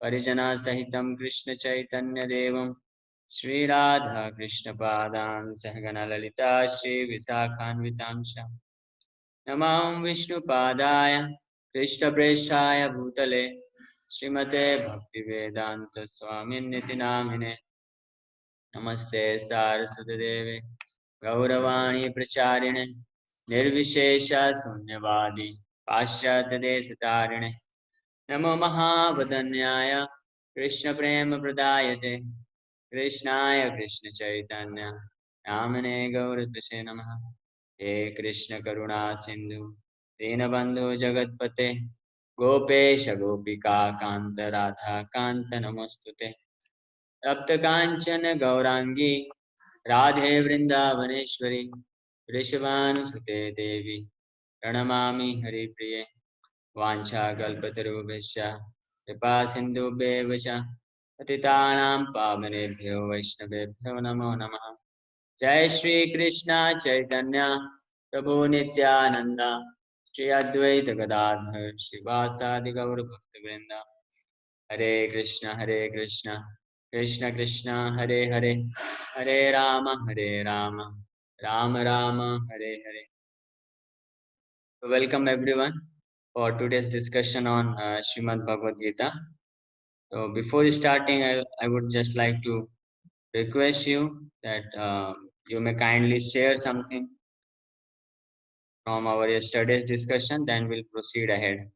Parijana Sahitam Krishna Chaitanya Devam Shri Radha Krishna Padan Sahagana Lalita Shri Visakhanvitamsha Namam Vishnu Padaya Krishna Preshaya Bhutale Srimate Bhakti Vedanta Swami Niti Namine Namaste Saraswati Deve Gauravani Pracharine Nirvishesha Sunyavadi Paschat Desatarine Namo Mahavadanyaya Krishna Prema Pradayate Krishnaya Krishna Chaitanya Namane Gauratase Namaha He Krishna Karuna Sindhu Dinabandhu Jagatpate Gopesha Gopika Kanta Radha Kanta Namostute Tapta Kanchana Gaurangi Radhe Vrindavaneshwari Vrishabhanusute Devi Pranamami Hari Priye Vancha Kalpatarubhasya Kripa Sindhubheva cha Patitanam Pavanebhyo Vaishnavebhyo Namo Namaha Jai Shri Krishna Chaitanya Prabhu Nityananda Shri Advaita Gadadhar Shivasadi Gaur Bhaktivinoda Hare Krishna Krishna Krishna Hare Hare Hare Rama Rama Rama Hare Hare. Welcome everyone for today's discussion on Srimad Bhagavad Gita. So before starting, I would just like to request you that you may kindly share something from our yesterday's discussion, then we'll proceed ahead.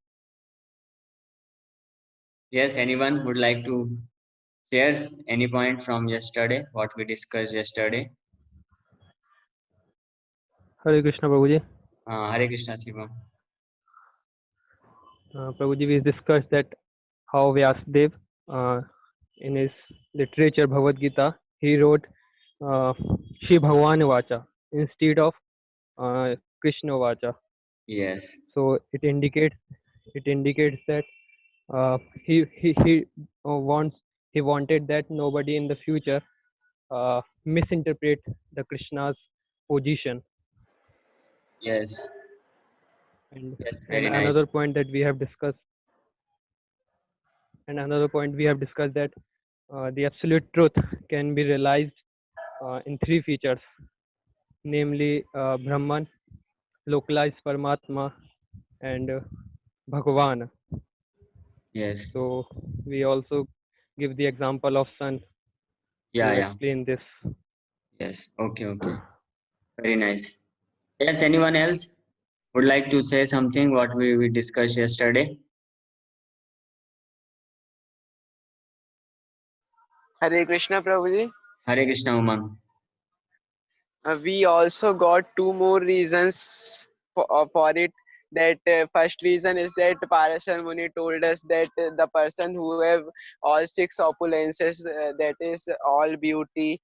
Yes, anyone would like to share any point from yesterday, what we discussed yesterday? Hare Krishna, Prabhuji. Hare Krishna, Shivam. Prabhuji, we discussed that how Vyasadeva, in his literature Bhagavad Gita, he wrote Shri Bhagwan Vacha instead of Krishna Vacha. Yes. So it indicates that he wanted that nobody in the future misinterpret the Krishna's position. Yes. And Yes, and very nice. another point that we have discussed. That the absolute truth can be realized in three features, namely Brahman, localized Paramatma, and Bhagavan. Yes. So we also give the example of sun Yeah, to yeah. explain this. Yes. Okay, okay. Very nice. Yes, anyone else would like to say something what we discussed yesterday? Hare Krishna, Prabhuji. Hare Krishna, Umang. We also got two more reasons for it. That first reason is that Parasar Muni told us that the person who have all six opulences, that is all beauty,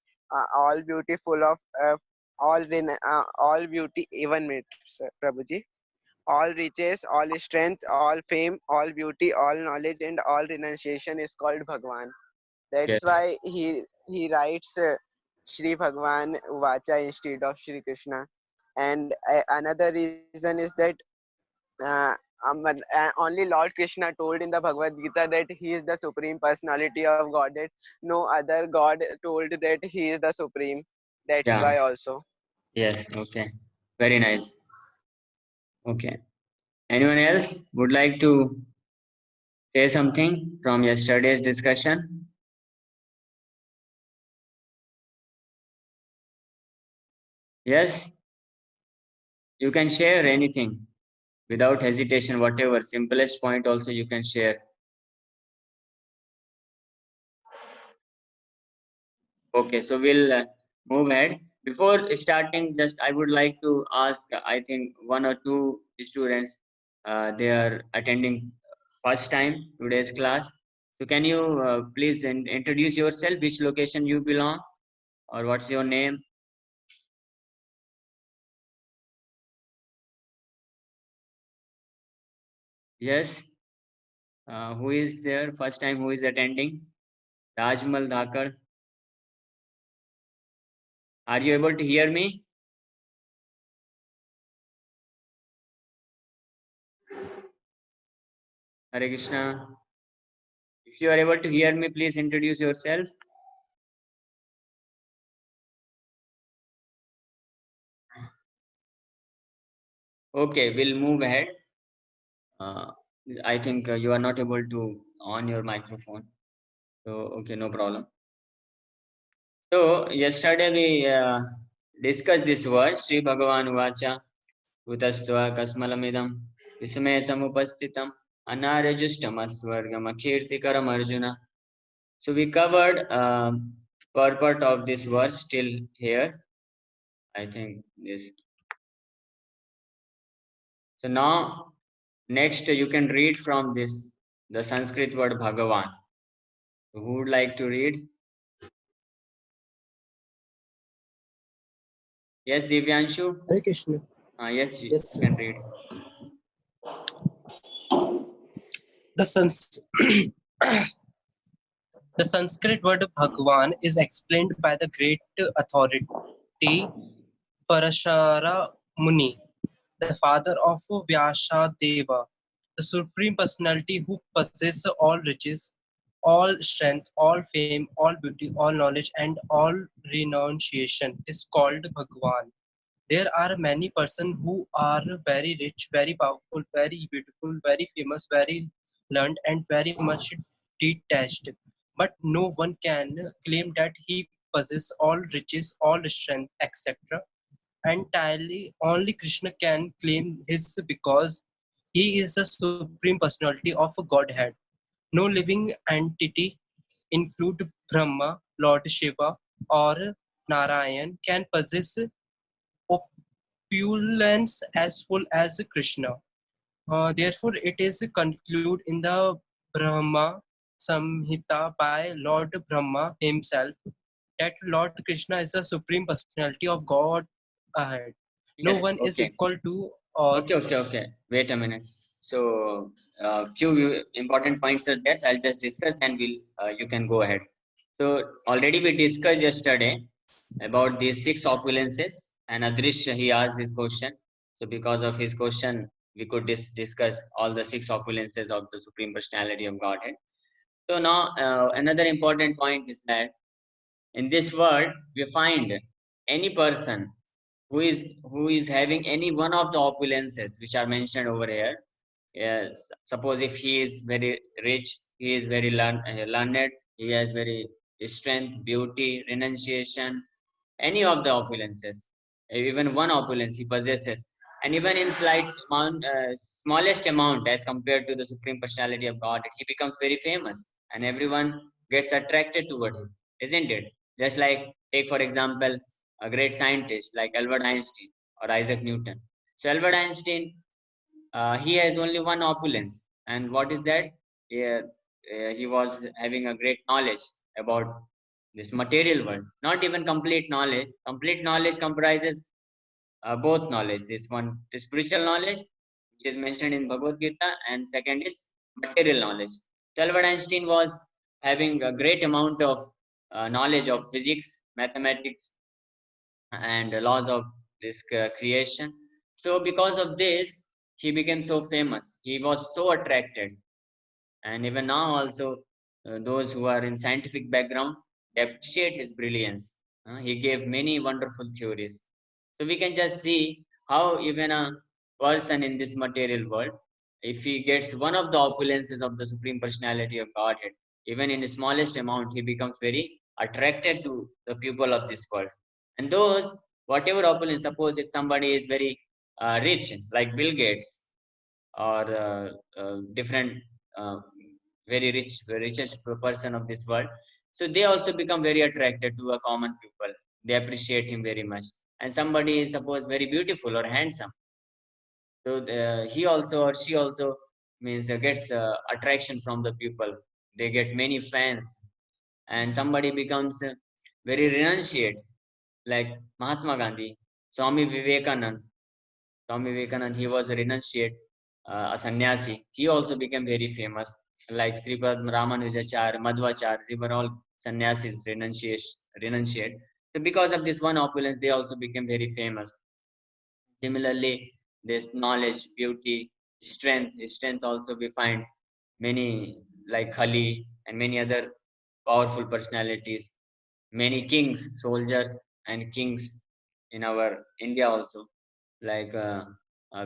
all beautiful of all beauty, even means Prabhuji, all riches, all strength, all fame, all beauty, all knowledge, and all renunciation is called Bhagwan. That's Yes. why he writes Shri Bhagwan Vacha instead of Shri Krishna. And another reason is that uh, only Lord Krishna told in the Bhagavad Gita that he is the supreme personality of Godhead. No other God told that he is the supreme. That's Yeah. why also. Yes. Okay. Very nice. Okay. Anyone else would like to say something from yesterday's discussion? Yes. You can share anything without hesitation, whatever simplest point also you can share. Okay, so we'll move ahead. Before starting, just I would like to ask, I think one or two students, they are attending first time today's class. So can you please introduce yourself, which location you belong, or what's your name? Yes. Who is there? First time who is attending? Rajmal Dhakar. Are you able to hear me? Hare Krishna. If If you are able to hear me, please introduce yourself. Okay, we'll move ahead. Uh, I think you are not able to on your microphone. So, okay, no problem. So, yesterday we discussed this verse, Sri Bhagavan Vacha, Utastva Kasmalamidam, Visme Samupastitam, Anarajustam Asvargam, Akirtikaram Arjuna. So, we covered purport of this verse till here. I think this. So, now, next you can read from this, the Sanskrit word Bhagavan. Who would like to read? Yes, Divyanshu? Hare Krishna. Yes, you Yes, can sir. read. The Sans- the Sanskrit word Bhagwan is explained by the great authority Parashara Muni, the father of Vyasa Deva, the supreme personality who possesses all riches, all strength, all fame, all beauty, all knowledge, and all renunciation is called Bhagwan. There are many persons who are very rich, very powerful, very beautiful, very famous, very learned, and very much detached. But no one can claim that he possesses all riches, all strength, etc. Entirely, only Krishna can claim his because he is the supreme personality of a Godhead. No living entity, include Brahma, Lord Shiva, or Narayan, can possess opulence as full as Krishna. Therefore, it is concluded in the Brahma Samhita by Lord Brahma himself that Lord Krishna is the supreme personality of God ahead. No Yes, one is okay. equal to or Okay. Wait a minute. So, few important points are there. I'll just discuss, and we'll you can go ahead. So, already we discussed yesterday about these six opulences, and Adrish he asked this question. So, because of his question, we could discuss all the six opulences of the Supreme Personality of Godhead. So now, another important point is that in this world we find any person who is having any one of the opulences which are mentioned over here. Yes, suppose if he is very rich, he is very learned, he has very strength, beauty, renunciation, any of the opulences, even one opulence he possesses, and even in slight amount, smallest amount as compared to the Supreme Personality of God, he becomes very famous, and everyone gets attracted toward him, isn't it? Just like, take for example, a great scientist like Albert Einstein or Isaac Newton. So Albert Einstein, he has only one opulence, and what is that? Yeah, he was having a great knowledge about this material world. Not even complete knowledge. Complete knowledge comprises both knowledge. This one, the spiritual knowledge, which is mentioned in Bhagavad Gita, and second is material knowledge. So Albert Einstein was having a great amount of knowledge of physics, mathematics, and the laws of this creation. So because of this, he became so famous. He was so attracted, and even now also, those who are in scientific background, they appreciate his brilliance. He gave many wonderful theories. So we can just see how even a person in this material world, if he gets one of the opulences of the Supreme Personality of Godhead, even in the smallest amount, he becomes very attracted to the people of this world. And those, whatever opulence, suppose if somebody is very rich like Bill Gates, or different uh, very rich, the richest person of this world, so they also become very attracted to a common people. They appreciate him very much. And somebody is suppose very beautiful or handsome, so he also or she also means gets attraction from the people. They get many fans. And somebody becomes very renunciate, like Mahatma Gandhi, Swami Vivekanand. Swami Vivekanand, he was a renunciate, a sannyasi. He also became very famous. Like Sripad Ramanujachar, Madhvachar, they were all sannyasis, renunciate. So because of this one opulence, they also became very famous. Similarly, this knowledge, beauty, strength also we find many like Kali. and many other powerful personalities, many kings, soldiers, and kings in our India also. Like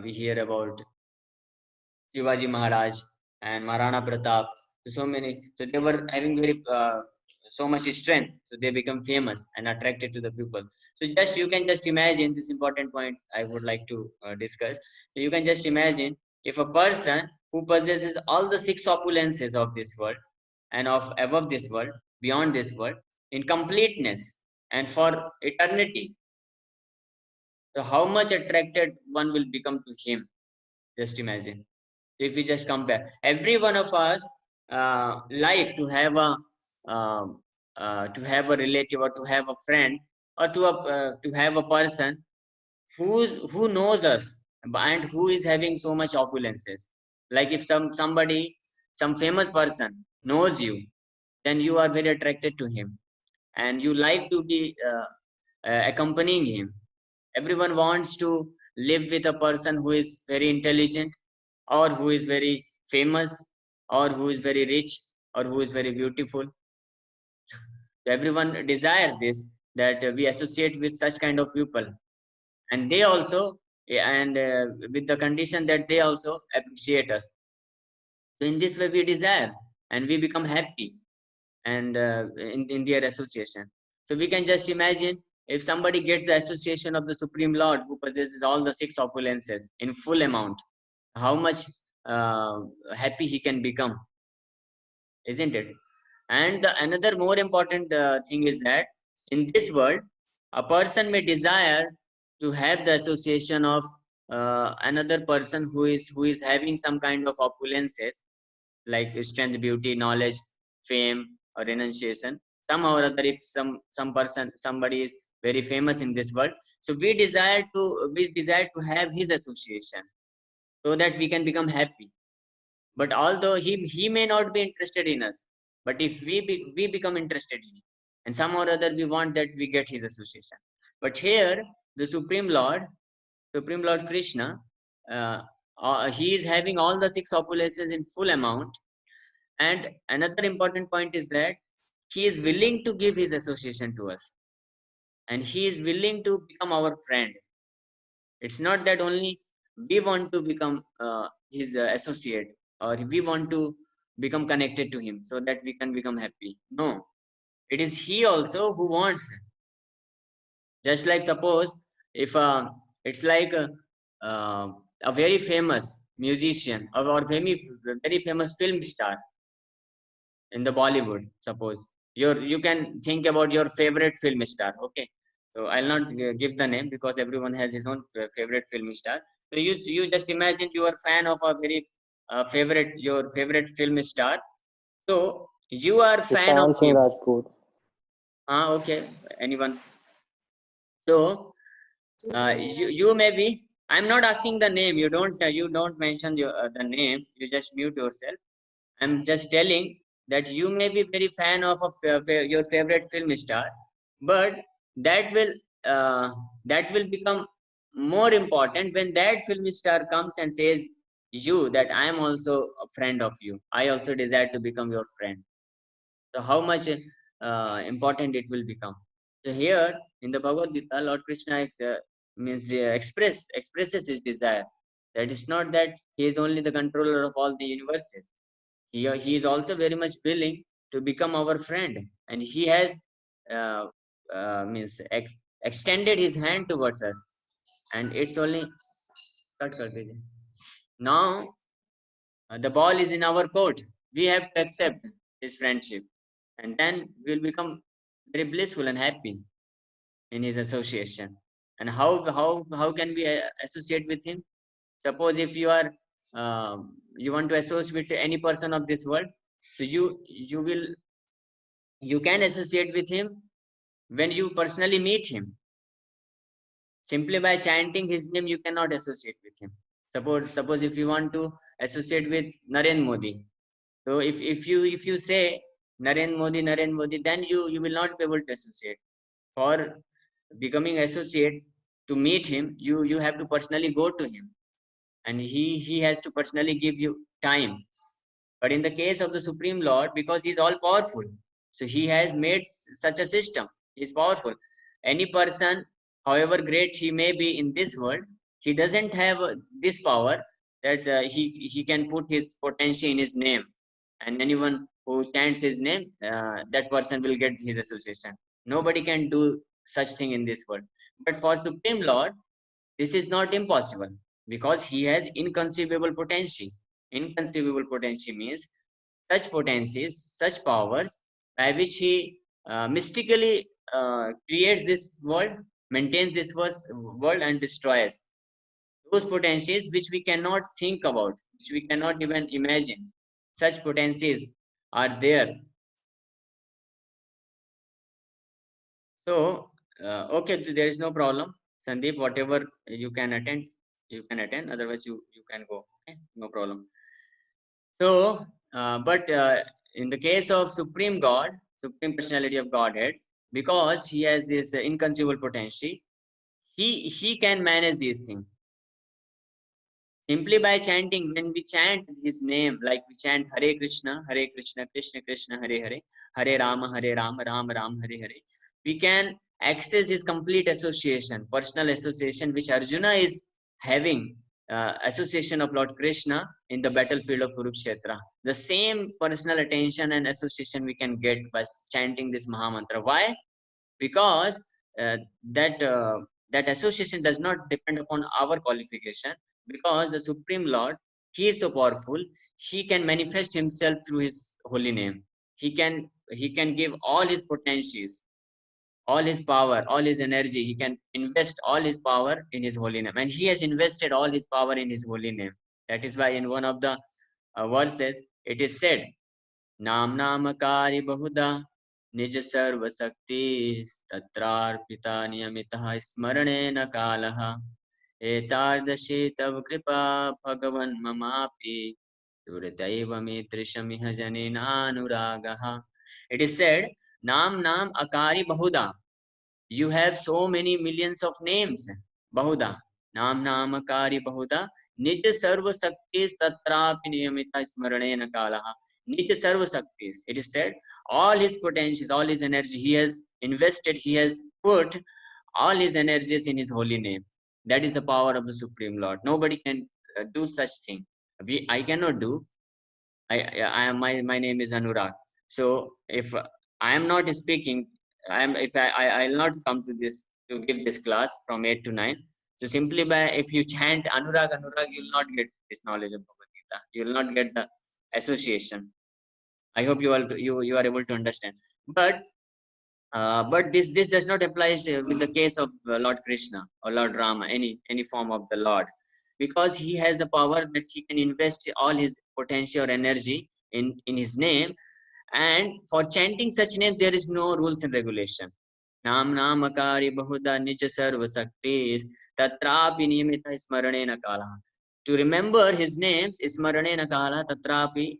we hear about Shivaji Maharaj and Maharana Pratap. So many. So they were having very so much strength. So they become famous and attracted to the people. So just you can just imagine this important point I would like to discuss. So you can just imagine if a person who possesses all the six opulences of this world and of above this world, beyond this world, in completeness and for eternity. So how much attracted one will become to him? Just imagine. If we just compare, every one of us like to have a relative or to have a friend or to have a person who knows us and who is having so much opulences. Like if some famous person knows you, then you are very attracted to him and you like to be accompanying him. Everyone wants to live with a person who is very intelligent or who is very famous or who is very rich or who is very beautiful. Everyone desires this, that we associate with such kind of people, and they also and with the condition that they also appreciate us. So in this way we desire and we become happy and in their association. So we can just imagine if somebody gets the association of the Supreme Lord who possesses all the six opulences in full amount, how much uh, happy he can become, isn't it? And another more important thing is that in this world, a person may desire to have the association of another person who is having some kind of opulences like strength, beauty, knowledge, fame, or renunciation. Somehow or other, if somebody is very famous in this world, so we desire to have his association so that we can become happy. But although he may not be interested in us, but if we become interested in him, and somehow or other we want that we get his association. But here, the Supreme Lord Krishna, uh, he is having all the six opulences in full amount. And another important point is that he is willing to give his association to us, and he is willing to become our friend. It's not that only we want to become his associate, or we want to become connected to him so that we can become happy. No, it is he also who wants. Just like suppose if it's like a very famous musician or very famous film star in the Bollywood. Suppose you can think about your favorite film star. Okay, so I'll not give the name because everyone has his own favorite film star. So you just imagine you are fan of a very your favorite film star. So you are fan of Ishan Singh him. Rajput. Okay, anyone. So you may be. I'm not asking the name. You don't mention the name. You just mute yourself. I'm just telling that you may be very fan of your favorite film star, but that will uh, that will become more important when that film star comes and says you that I am also a friend of you. I also desire to become your friend. So how much important it will become. So here in the Bhagavad Gita, Lord Krishna means expresses his desire. That is not that he is only the controller of all the universes. He is also very much willing to become our friend, and he has uh, means extended his hand towards us, and it's only cut kar dijiye. Now the ball is in our court. We have to accept his friendship, and then we'll become very blissful and happy in his association. And how can we associate with him? Suppose if you want to associate with any person of this world, so you can associate with him when you personally meet him. Simply by chanting his name, you cannot associate with him. Suppose if you want to associate with Narendra Modi, so if you say Narendra Modi, then you will not be able to associate. For becoming associate, to meet him, you have to personally go to him, and he has to personally give you time. But in the case of the Supreme Lord, because he is all powerful, so he has made such a system. He is powerful. Any person, however great he may be in this world, he doesn't have this power that he can put his potential in his name, and anyone who chants his name, that person will get his association. Nobody can do such thing in this world. But for Supreme Lord, this is not impossible because he has inconceivable potential. Inconceivable potential means such potencies, such powers by which he mystically creates this world, maintains this world, and destroys those potencies which we cannot think about, which we cannot even imagine. Such potencies are there. So, okay, there is no problem. Sandeep, whatever you can attend, you can attend. Otherwise, you can go. Okay, no problem. So, in the case of Supreme God, Supreme Personality of Godhead, because he has this inconceivable potential, he can manage these things simply by chanting. When we chant his name, like we chant Hare Krishna, Krishna Krishna, Hare Hare, Hare Rama, Rama Rama, Hare Hare, we can access his complete association, personal association, which Arjuna is having, association of Lord Krishna in the battlefield of Kurukshetra. The same personal attention and association we can get by chanting this Mahamantra. Why? Because uh, that that association does not depend upon our qualification, because the Supreme Lord, he is so powerful, he can manifest himself through his holy name. He can give all his potentials, all his power, all his energy. He can invest all his power in his holy name, and he has invested all his power in his holy name. That is why in one of the verses it is said, नाम नामकारि बहुधा निज सर्वशक्ति तत्रार्पिता नियमितः स्मरणेन कालः एतादृशी तव कृपा भगवन् ममापि दुर्दैव मे दृशमिह जनेनानुरागः. It is said, Nam Nam Akari Bahuda. You have so many millions of names. Bahuda. Nam Nam Akari Bahuda. Nij Sarva Saktis Tatrapi Niyamita Smaranena Kalaha. Nij Sarva Saktis. It is said, all his potentials, all his energy, he has invested, he has put all his energies in his holy name. That is the power of the Supreme Lord. Nobody can do such thing. I cannot do. I am my name is Anurag. So if I am not speaking, I'll not come to this to give this class from 8 to 9. So simply by if you chant Anurag, you will not get this knowledge of Bhagavad Gita. You will not get the association. I hope you are able to understand. But this does not apply with the case of Lord Krishna or Lord Rama, any form of the Lord, because he has the power that he can invest all his potential or energy in his name. And for chanting such names, there is no rules and regulation. Nam namakari bahuda nija sarva saktis tatrapi niyamita smaranena kala. To remember his names, smaranena kala tatrapi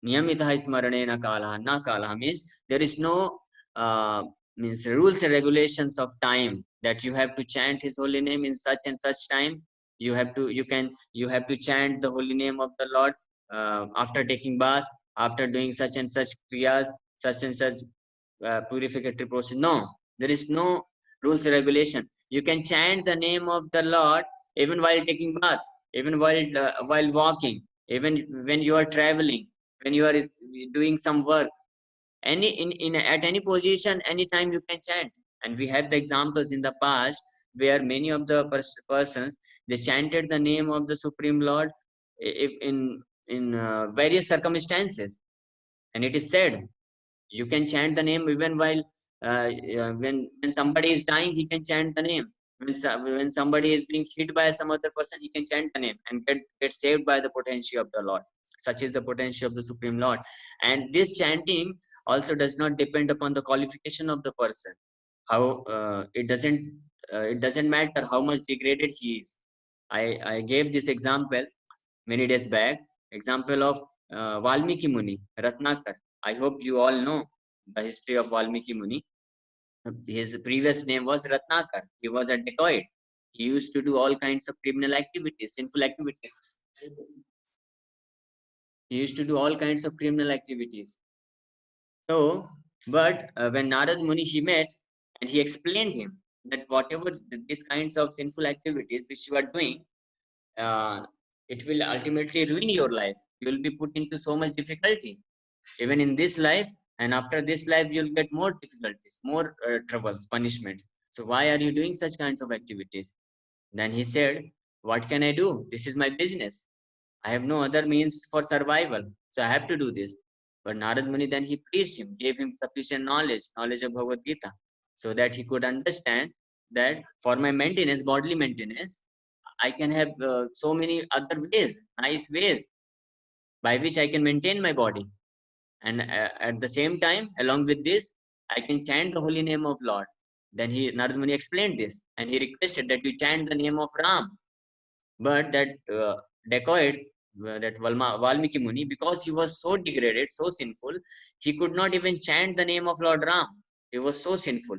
niyamita smaranena kala. Na kala means there is no means rules and regulations of time that you have to chant his holy name in such and such time. You have to chant the holy name of the Lord after taking bath, after doing such and such kriyas, such and such purificatory process. No, there is no rules and regulation. You can chant the name of the Lord even while taking bath, even while walking, even when you are traveling, when you are doing some work. In at any position, anytime you can chant. And we have the examples in the past where many of the persons, they chanted the name of the Supreme Lord if in various circumstances. And it is said, you can chant the name even while when somebody is dying, he can chant the name. When somebody is being hit by some other person, he can chant the name and get saved by the potential of the Lord. Such is the potential of the Supreme Lord. And this chanting also does not depend upon the qualification of the person. How it doesn't matter how much degraded he is. I gave this example many days back. Example of Valmiki Muni, Ratnakar. I hope you all know the history of Valmiki Muni. His previous name was Ratnakar. He was a dacoit. He used to do all kinds of criminal activities, sinful activities. He used to do all kinds of criminal activities. So, but when Narad Muni he met, and he explained him that whatever these kinds of sinful activities which you are doing, uh, it will ultimately ruin your life. You will be put into so much difficulty, even in this life, and after this life, you'll get more difficulties, more troubles, punishments. So why are you doing such kinds of activities? Then he said, "What can I do? This is my business. I have no other means for survival, so I have to do this." But Narad Muni then he preached him, gave him sufficient knowledge of Bhagavad Gita, so that he could understand that for my maintenance, bodily maintenance, I can have so many other ways, nice ways by which I can maintain my body. And at the same time, along with this, I can chant the holy name of Lord. Then Narad Muni explained this, and he requested that you chant the name of Ram. But that dacoit, that Valmiki Muni, because he was so degraded, so sinful, he could not even chant the name of Lord Ram. He was so sinful.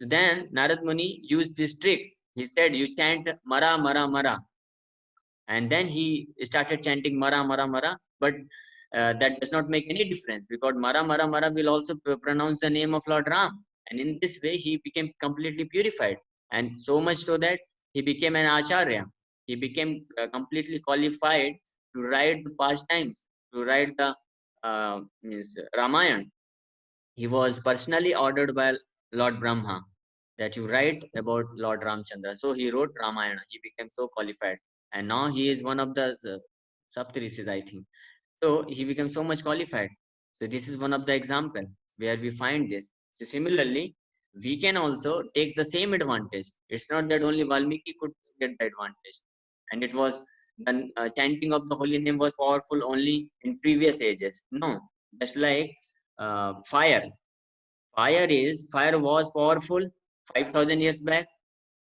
So then Narad Muni used this trick. He said, "You chant Mara, Mara, Mara." And then he started chanting Mara, Mara, Mara. But that does not make any difference, because Mara, Mara, Mara will also pronounce the name of Lord Ram. And in this way, he became completely purified. And so much so that he became an Acharya. He became completely qualified to write the pastimes, to write the Ramayana. He was personally ordered by Lord Brahma that you write about Lord Ramchandra. So he wrote Ramayana. He became so qualified. And now he is one of the Saptarishis, I think. So he became so much qualified. So this is one of the example where we find this. So similarly, we can also take the same advantage. It's not that only Valmiki could get the advantage. And it was the chanting of the holy name was powerful only in previous ages. No, just like fire. Fire was powerful 5,000 years back,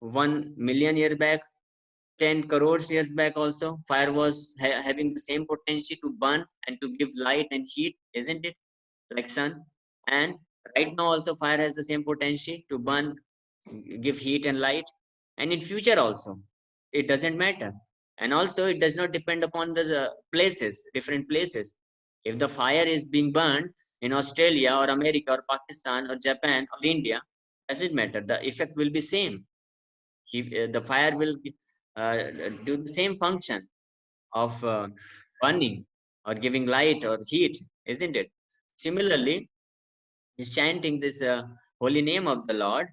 1 million years back, 10 crores years back also. Fire was having the same potential to burn and to give light and heat, isn't it? Like sun. And right now also fire has the same potential to burn, give heat and light. And in future also, it doesn't matter. And also it does not depend upon the places, different places. If the fire is being burned in Australia or America or Pakistan or Japan or India, doesn't matter. The effect will be same. The fire will uh, do the same function of burning or giving light or heat, isn't it? Similarly, is chanting this holy name of the Lord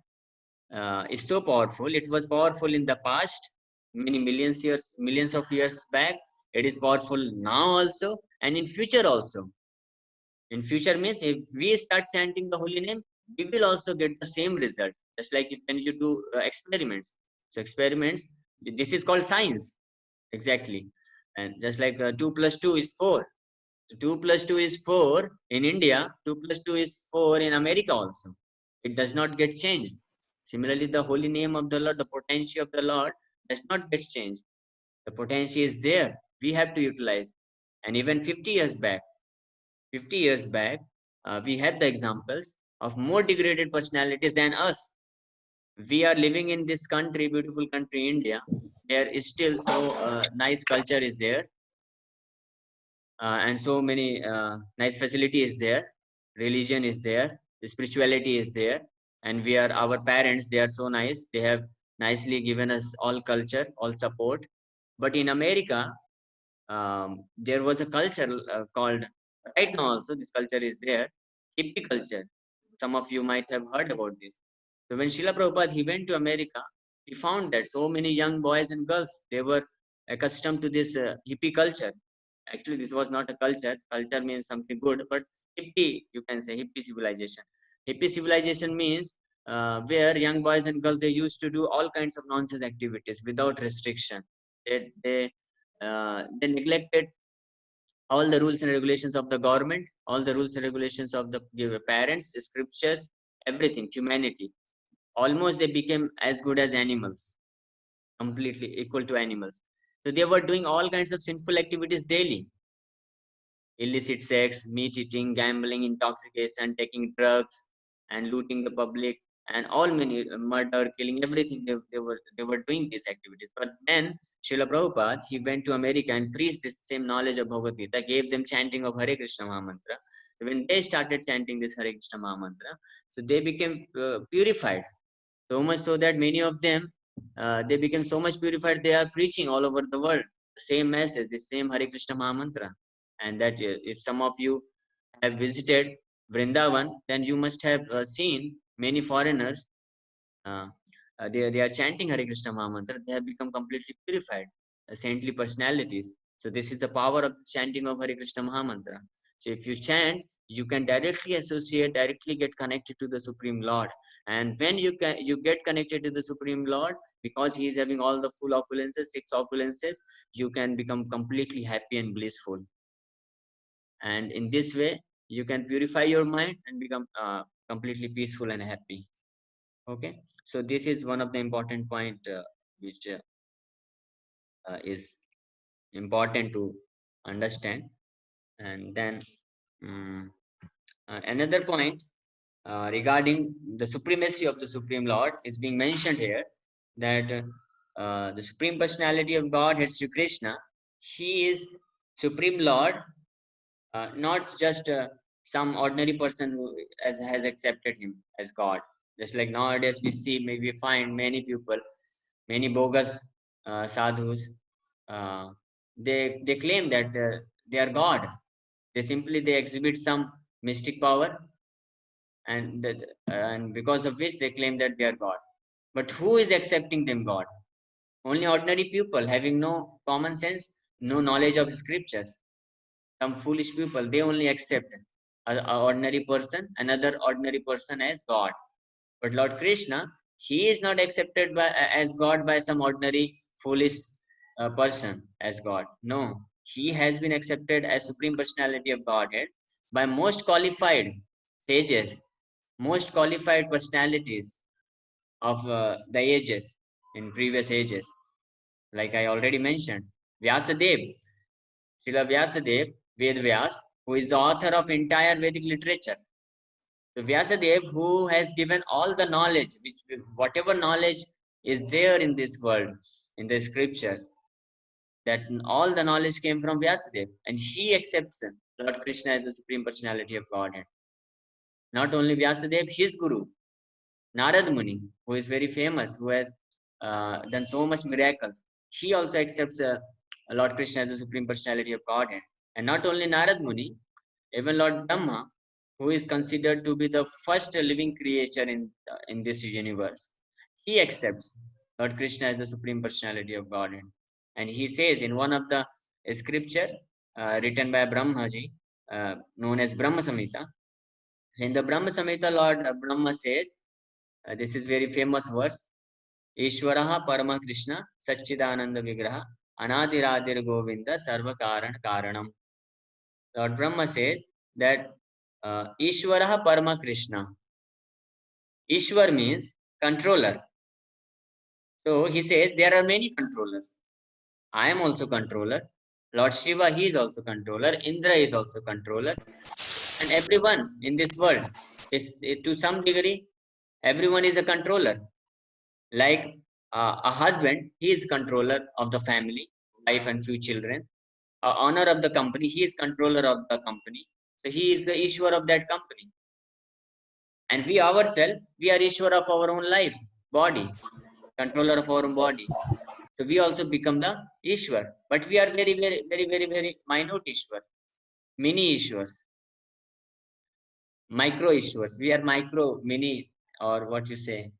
is so powerful. It was powerful in the past, many millions of years back. It is powerful now also, and in future also. In future means if we start chanting the holy name, we will also get the same result. Just like when you do experiments. So experiments, this is called science, exactly. And just like 2 plus 2 is 4. So 2 plus 2 is 4 in India. 2 plus 2 is 4 in America also. It does not get changed. Similarly, the holy name of the Lord, the potential of the Lord does not get changed. The potential is there. We have to utilize. And even 50 years back, we had the examples of more degraded personalities than us. We are living in this country, beautiful country, India. There is still so nice culture is there, and so many nice facilities there. Religion is there, spirituality is there, and we are our parents. They are so nice. They have nicely given us all culture, all support. But in America, there was a culture called, right now also this culture is there, hippie culture. Some of you might have heard about this. So when Srila Prabhupada he went to America, he found that so many young boys and girls, they were accustomed to this hippie culture. Actually, this was not a culture. Culture means something good, but hippie, you can say hippie civilization. Hippie civilization means where young boys and girls, they used to do all kinds of nonsense activities without restriction. They neglected all the rules and regulations of the government, all the rules and regulations of the parents, scriptures, everything, humanity. Almost they became as good as animals, completely equal to animals. So they were doing all kinds of sinful activities daily: illicit sex, meat eating, gambling, intoxication, taking drugs, and looting the public, and all many murder, killing, everything. They were doing these activities. But then Srila Prabhupada, he went to America and preached this same knowledge of Bhagavad Gita, gave them chanting of Hare Krishna Mahamantra. So when they started chanting this Hare Krishna Mahamantra, so they became purified. So much so that many of them, they became so much purified, they are preaching all over the world the same message, the same Hare Krishna Mahamantra. And that if some of you have visited Vrindavan, then you must have seen many foreigners. Uh, they are chanting Hare Krishna Mahamantra. They have become completely purified, saintly personalities. So this is the power of chanting of Hare Krishna Mahamantra. So if you chant, you can directly associate, directly get connected to the Supreme Lord. And when you get connected to the Supreme Lord, because He is having all the full opulences, 6 opulences, you can become completely happy and blissful. And in this way, you can purify your mind and become completely peaceful and happy. Okay, so this is one of the important point which is important to understand. And then another point regarding the supremacy of the Supreme Lord is being mentioned here, that the Supreme Personality of Godhead, Sri Krishna, He is Supreme Lord, not just some ordinary person who has accepted Him as God. Just like nowadays we see, maybe we find many people, many bogus sadhus, they claim that they are God. They exhibit some mystic power, and because of which they claim that they are God. But who is accepting them God? Only ordinary people having no common sense, no knowledge of scriptures. Some foolish people, they only accept a ordinary person, another ordinary person as God. But Lord Krishna, He is not accepted as God by some ordinary foolish person as God. No, He has been accepted as Supreme Personality of Godhead by most qualified sages, most qualified personalities of the ages, in previous ages. Like I already mentioned, Vyasadev, Srila Vyasadev, Ved Vyas, who is the author of entire Vedic literature. So Vyasadev, who has given all the knowledge, whatever knowledge is there in this world, in the scriptures, that all the knowledge came from Vyasadev, and he accepts Lord Krishna as the Supreme Personality of Godhead. Not only Vyasadev, his guru, Narad Muni, who is very famous, who has done so much miracles, he also accepts Lord Krishna as the Supreme Personality of Godhead. And not only Narad Muni, even Lord Brahma, who is considered to be the first living creature in this universe, he accepts Lord Krishna as the Supreme Personality of Godhead. And he says in one of the scripture written by Brahmaji, known as Brahma Samhita. So in the Brahma Samhita, Lord Brahma says, this is very famous verse, Ishwaraha Parama Krishna Satchidananda Vigraha Anadiradir Govinda Sarva Karan Karanam. Lord Brahma says that Ishwaraha Parama Krishna. Ishwar means controller. So he says there are many controllers. I am also controller. Lord Shiva, he is also controller. Indra is also controller. And everyone in this world is, to some degree, everyone is a controller. Like a husband, he is controller of the family, wife and few children. Owner of the company, he is controller of the company. So he is the Ishwar of that company. And we ourselves, we are Ishwar of our own life, body, controller of our own body. So we also become the Ishwar. But we are very, very, very, very, very minute Ishwar, mini Ishwars, micro Ishwars. We are micro, mini, or what you say,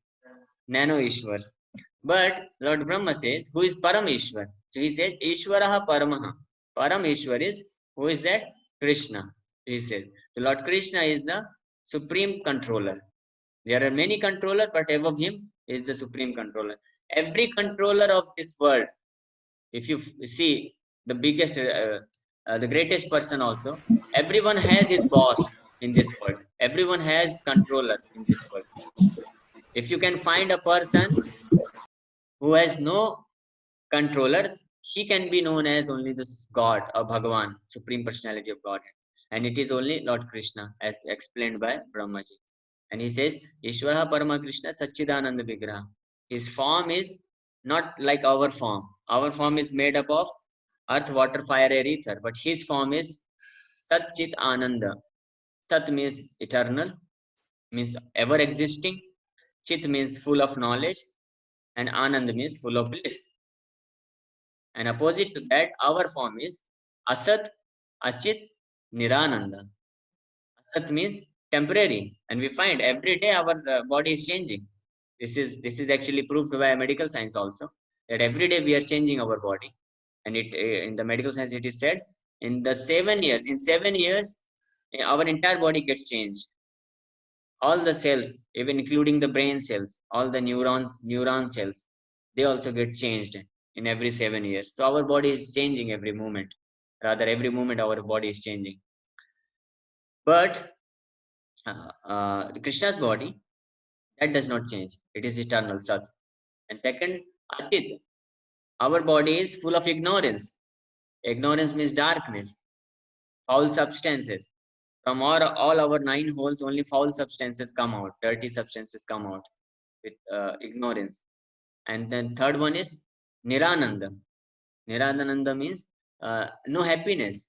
nano Ishwars. But Lord Brahma says, who is Param Ishwar? So he says, Ishwaraha Paramaha. Param Ishwar is, who is that? Krishna. He says, the Lord Krishna is the supreme controller. There are many controllers, but above him is the supreme controller. Every controller of this world, if you see the biggest, the greatest person also, everyone has his boss in this world. Everyone has controller in this world. If you can find a person who has no controller, he can be known as only this God or Bhagavan, Supreme Personality of Godhead. And it is only Lord Krishna, as explained by Brahmaji. And he says, Ishvara Parama Krishna Satchidananda Vigraha. His form is not like our form. Our form is made up of earth, water, fire, air, ether. But his form is Sat Chit Ananda. Sat means eternal, means ever existing. Chit means full of knowledge. And Anand means full of bliss. And opposite to that, our form is Asat, Achit, Nirananda. Asat means temporary, and we find every day our body is changing. This is actually proved by medical science also, that every day we are changing our body, and it in the medical science it is said in 7 years our entire body gets changed. All the cells, even including the brain cells, all the neuron cells, they also get changed in every 7 years. So our body is changing every moment. Rather, every moment our body is changing. But Krishna's body, that does not change. It is eternal Sat. And second, Achit. Our body is full of ignorance. Ignorance means darkness, foul substances. From all our 9 holes, only foul substances come out, dirty substances come out with ignorance. And then third one is Nirananda. Nirananda means no happiness,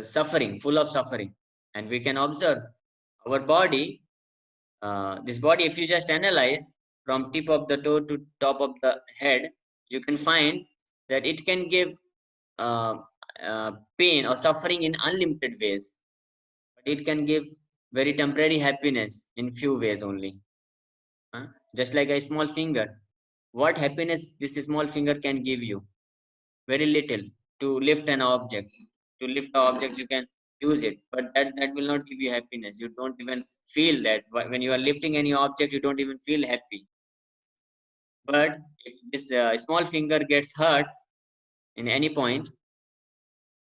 suffering, full of suffering. And we can observe our body, this body, if you just analyze from tip of the toe to top of the head, you can find that it can give uh, pain or suffering in unlimited ways. But it can give very temporary happiness in few ways only. Just like a small finger. What happiness this small finger can give you? Very little. To lift an object. To lift the object, you can use it, but that will not give you happiness. You don't even feel that. When you are lifting any object, you don't even feel happy. But if this small finger gets hurt in any point,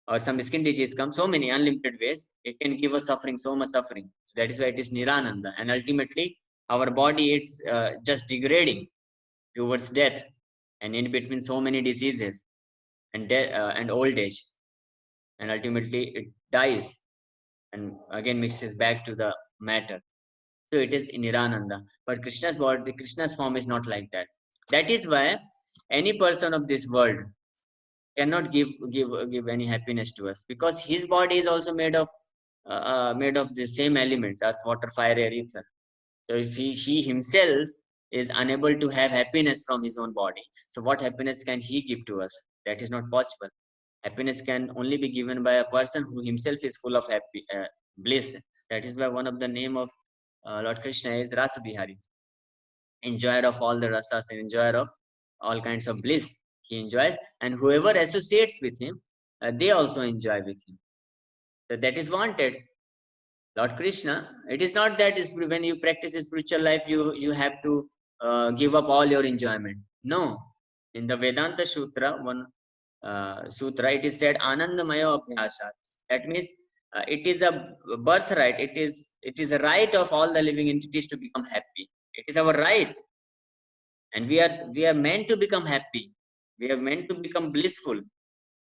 or some skin disease comes, so many unlimited ways, it can give us suffering, so much suffering. So that is why it is Nirananda. And ultimately, our body is just degrading towards death, and in between so many diseases and old age. And ultimately, it dies and again mixes back to the matter. So it is Nirananda. But Krishna's body, Krishna's form is not like that. That is why any person of this world cannot give any happiness to us, because his body is also made of the same elements, earth, water, fire, air, ether. So if he himself is unable to have happiness from his own body, so what happiness can he give to us? That is not possible. Happiness can only be given by a person who himself is full of bliss. That is why one of the name of Lord Krishna is Rasa Bihari, enjoyer of all the rasas and enjoyer of all kinds of bliss. He enjoys, and whoever associates with him, they also enjoy with him. So that is wanted. Lord Krishna, it is not that when you practice spiritual life, you have to give up all your enjoyment. No. In the Vedanta Sutra, one sutra, it is said Anandamaya Abhyasat. That means it is a birthright. It is a right of all the living entities to become happy. It is our right, and we are meant to become happy. We are meant to become blissful.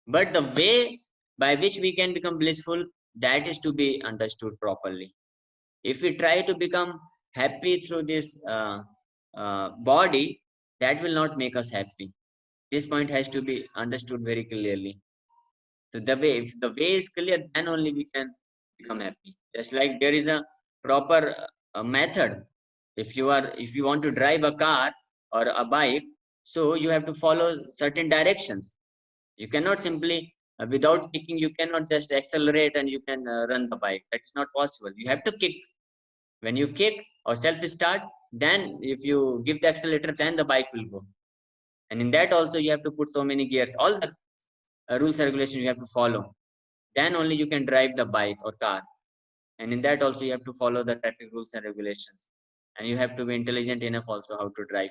But the way by which we can become blissful, that is to be understood properly. If we try to become happy through this body, that will not make us happy. This point has to be understood very clearly. So if the way is clear, then only we can become happy. Just like there is a proper method. If you want to drive a car or a bike, so you have to follow certain directions. You cannot simply without kicking, you cannot just accelerate and you can run the bike. That's not possible. You have to kick. When you kick or self-start, then if you give the accelerator, then the bike will go. And in that also, you have to put so many gears. All the rules and regulations you have to follow. Then only you can drive the bike or car. And in that also, you have to follow the traffic rules and regulations. And you have to be intelligent enough also how to drive.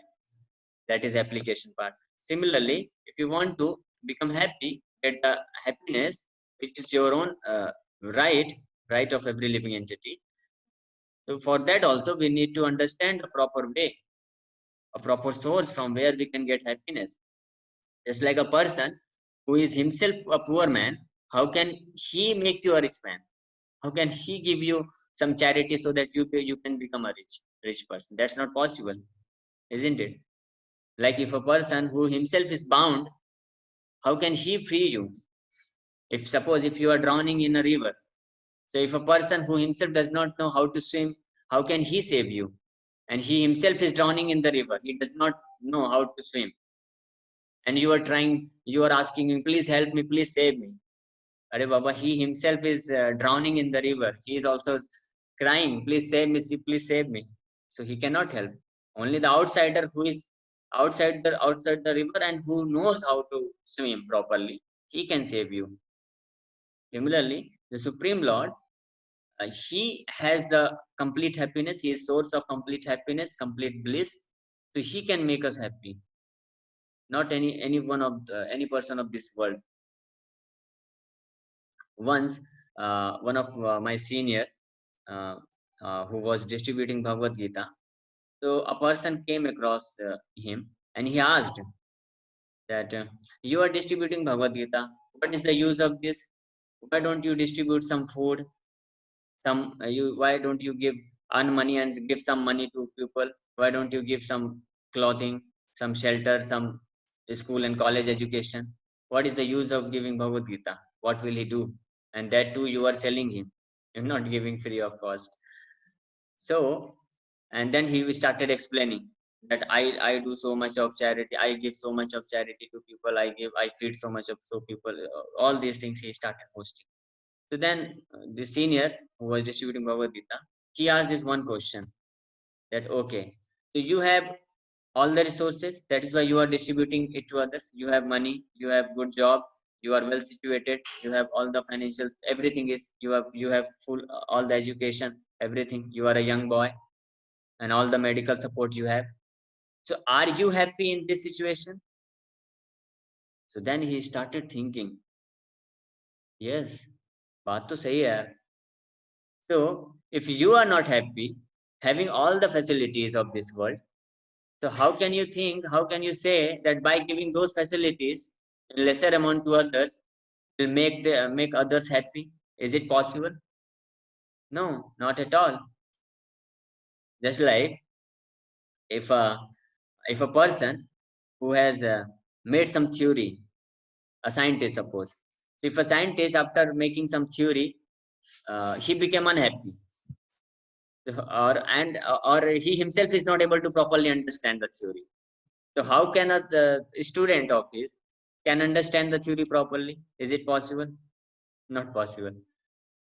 That is application part. Similarly, if you want to become happy, get the happiness, which is your own right of every living entity. So for that also, we need to understand a proper way, a proper source from where we can get happiness. Just like a person who is himself a poor man, how can he make you a rich man? How can he give you some charity so that you can become a rich person? That's not possible, isn't it? Like if a person who himself is bound, how can he free you? If suppose if you are drowning in a river, so if a person who himself does not know how to swim, how can he save you? And he himself is drowning in the river, he does not know how to swim, and you are asking him, please help me, please save me. Are Baba, he himself is drowning in the river, he is also crying, please save me, please save me. So he cannot help. Only the outsider who is outside the river and who knows how to swim properly, he can save you. Similarly, the Supreme Lord, he has the complete happiness, he is source of complete happiness, complete bliss, so he can make us happy, not any one of any person of this world. Once one of my senior, uh, who was distributing Bhagavad Gita, so a person came across him and he asked that you are distributing Bhagavad Gita, what is the use of this? Why don't you distribute some food, some why don't you earn money and give some money to people? Why don't you give some clothing, some shelter, some school and college education? What is the use of giving Bhagavad Gita? What will he do? And that too you are selling him, you're not giving free of cost. So, and then he started explaining that I do so much of charity, I give so much of charity to people, I feed so much of so people, all these things he started posting. So then the senior who was distributing Bhagavad Gita, he asked this one question that, okay, so you have all the resources, that is why you are distributing it to others. You have money, you have good job, you are well situated, you have all the financial, everything is, you have full all the education, everything. You are a young boy and all the medical support you have. So are you happy in this situation? So then he started thinking, yes, बात तो सही है. So, if you are not happy having all the facilities of this world, so how can you think, how can you say that by giving those facilities in lesser amount to others will make others happy? Is it possible? No, not at all. Just like if a person who has made some theory, a scientist suppose, if a scientist after making some theory, he became unhappy, or he himself is not able to properly understand the theory. So how can the student of his can understand the theory properly? Is it possible? Not possible.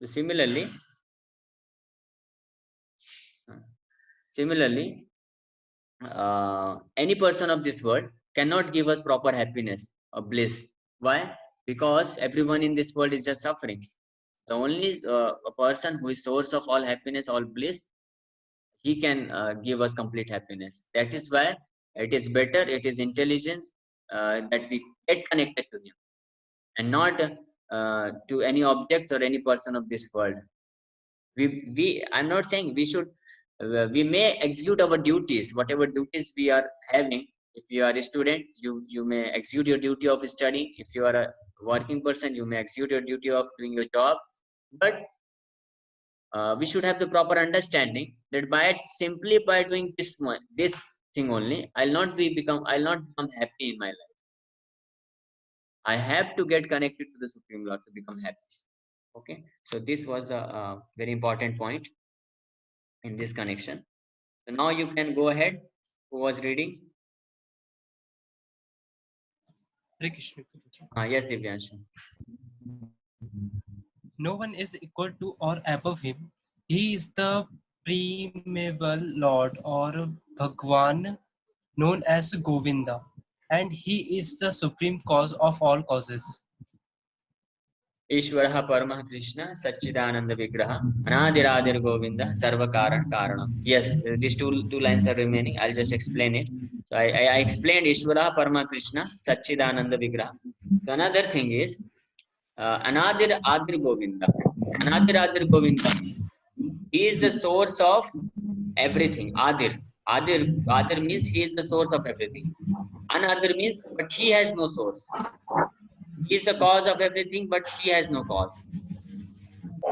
So similarly, any person of this world cannot give us proper happiness or bliss. Why? Because everyone in this world is just suffering. The only a person who is source of all happiness, all bliss, he can give us complete happiness. That is why it is better, it is intelligence, that we get connected to him and not to any objects or any person of this world. We I'm not saying we should, we may execute our duties, whatever duties we are having. If you are a student, you may execute your duty of studying. If you are a working person, you may execute your duty of doing your job. But we should have the proper understanding that simply by doing this thing only, I'll not become happy in my life. I have to get connected to the Supreme Lord to become happy. Okay, so this was the very important point in this connection. So now you can go ahead. Who was reading? Hare Krishna. Yes, Divyanshu. No one is equal to or above him. He is the primeval Lord or Bhagwan, known as Govinda, and he is the supreme cause of all causes. Ishvara Parama Krishna Satchidananda Vigraha Anadiradir Govinda Sarva Karan Karanam. Yes, these two lines are remaining. I'll just explain it. So I explained Ishvara Parama Krishna Satchidananda Vigraha. So another thing is Anadir Adir Govinda. Anadir Adir Govinda means he is the source of everything. Adir means he is the source of everything. Anadir means but he has no source. He is the cause of everything, but he has no cause.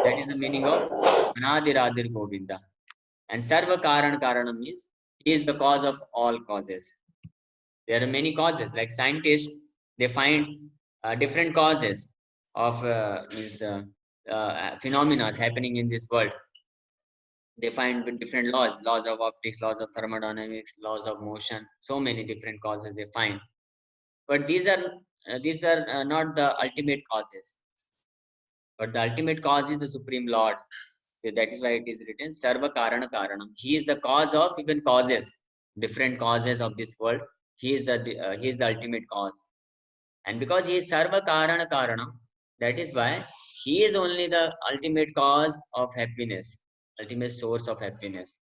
That is the meaning of Anadiradir Govinda. And Sarva Karan Karanam means he is the cause of all causes. There are many causes. Like scientists, they find different causes of phenomena happening in this world. They find different laws, laws of optics, laws of thermodynamics, laws of motion, so many different causes they find. But these are not the ultimate causes. But the ultimate cause is the Supreme Lord. So that is why it is written Sarva Karana Karanam. He is the cause of even causes, different causes of this world. He is the ultimate cause. And because he is Sarva Karana Karanam, that is why he is only the ultimate cause of happiness, ultimate source of happiness.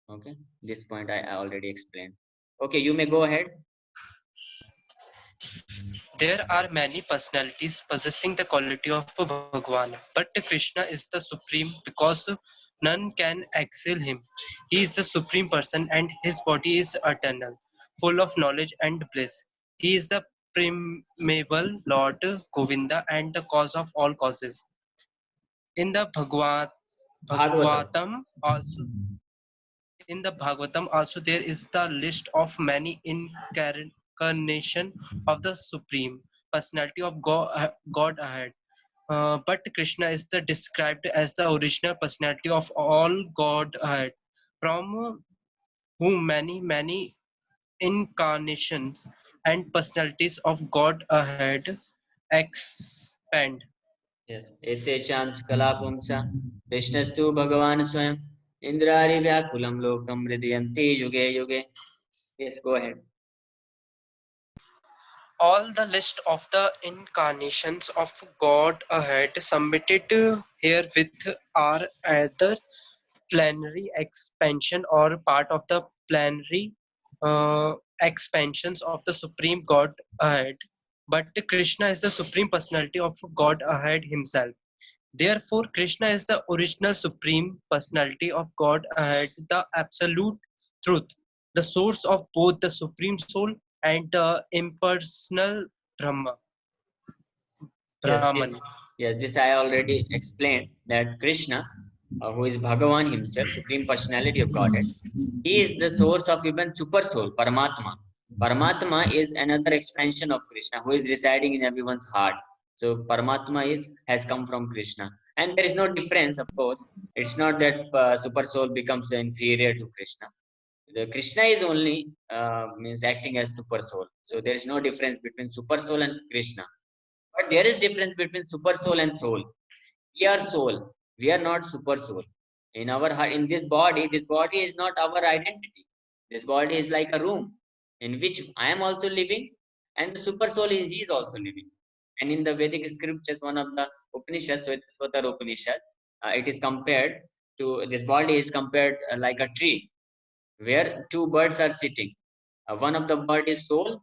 Okay, this point I already explained. Okay, you may go ahead. There are many personalities possessing the quality of Bhagwan, but Krishna is the supreme because none can excel him. He is the supreme person and his body is eternal, full of knowledge and bliss. He is the primeval Lord Govinda and the cause of all causes. In the Bhagavatam. Bhagavatam also in the Bhagavatam also there is the list of many incarnation of the Supreme Personality of God ahead. But Krishna is the described as the original personality of all God ahead, from whom many incarnations and personalities of God ahead expand. Yes. Etecham skala pumsa Krishnastu Bhagavan Swayam Indrari Vyakulam Lokam Hridayanti Yuge Yuge. Yes, go ahead. All the list of the incarnations of God ahead submitted herewith are either plenary expansion or part of the plenary expansions of the Supreme God ahead. But Krishna is the Supreme Personality of God ahead himself. Therefore, Krishna is the original Supreme Personality of God ahead, the absolute truth, the source of both the Supreme Soul and the impersonal Brahma, Yes, Brahman. this I already explained that Krishna, who is Bhagavan himself, Supreme Personality of Godhead, he is the source of even Super Soul, Paramatma. Paramatma is another expansion of Krishna who is residing in everyone's heart. So Paramatma has come from Krishna. And there is no difference, of course. It's not that Super Soul becomes inferior to Krishna. The Krishna is only means acting as Super Soul. So there is no difference between Super Soul and Krishna. But there is difference between super soul and soul. We are soul. We are not super soul. In our heart, in this body is not our identity. This body is like a room in which I am also living, and the super soul is he is also living. And in the Vedic scriptures, one of the Upanishads, Swatar Upanishad, it is compared to this body is compared like a tree where two birds are sitting. One of the bird is soul,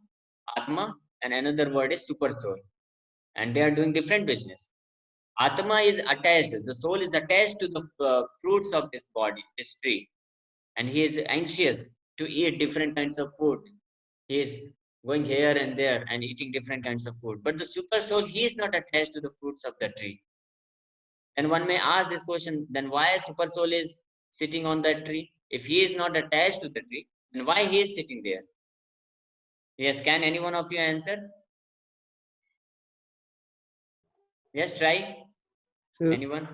Atma, and another word is super soul, and they are doing different business. Atma is attached, the soul is attached to the fruits of this body, this tree, and he is anxious to eat different kinds of food. He is going here and there and eating different kinds of food. But the super soul, he is not attached to the fruits of the tree. And one may ask this question, then why super soul is sitting on that tree? If he is not attached to the tree, then why he is sitting there? Yes, can any one of you answer? Yes, try. So, Anyone?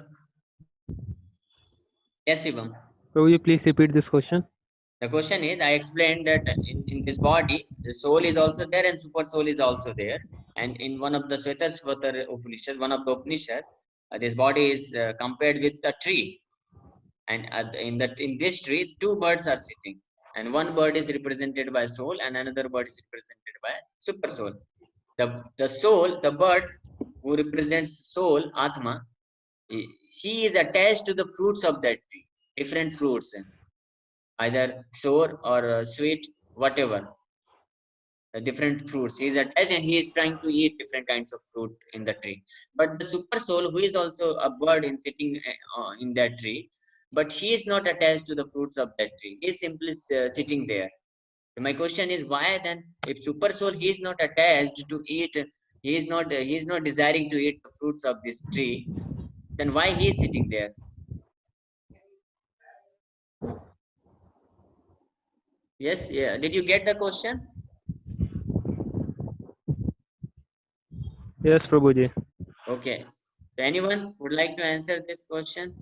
Yes, Shivam. will you please repeat this question? The question is, I explained that in this body, the soul is also there and super soul is also there. And in one of the Svetasvatar Upanishad, one of the Upanishad, this body is compared with a tree. And in this tree, two birds are sitting. And one bird is represented by soul and another bird is represented by super soul. The soul, the bird who represents soul, Atma, she is attached to the fruits of that tree, different fruits, either sour or sweet, whatever, different fruits. He is attached and he is trying to eat different kinds of fruit in the tree. But the super soul, who is also a bird in sitting in that tree, but he is not attached to the fruits of that tree. He is simply sitting there. So my question is, why then, if super soul he is not attached to eat, he is not desiring to eat the fruits of this tree, then why he is sitting there? Yes, yeah. Did you get the question? Yes, Prabhuji. Okay. So anyone would like to answer this question?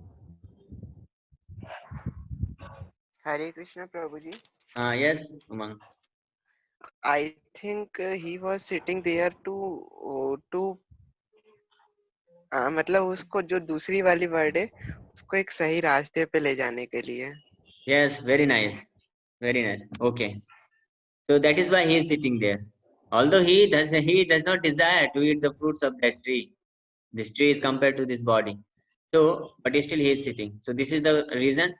Hare Krishna Prabhuji. Yes, Umang. I think he was sitting there to मतलब उसको जो दूसरी वाली word है उसको एक सही रास्ते पे ले जाने के लिए. Yes, very nice. Very nice. Okay. So that is why he is sitting there. Although he does not desire to eat the fruits of that tree. This tree is compared to this body. So, but still he is sitting. So this is the reason,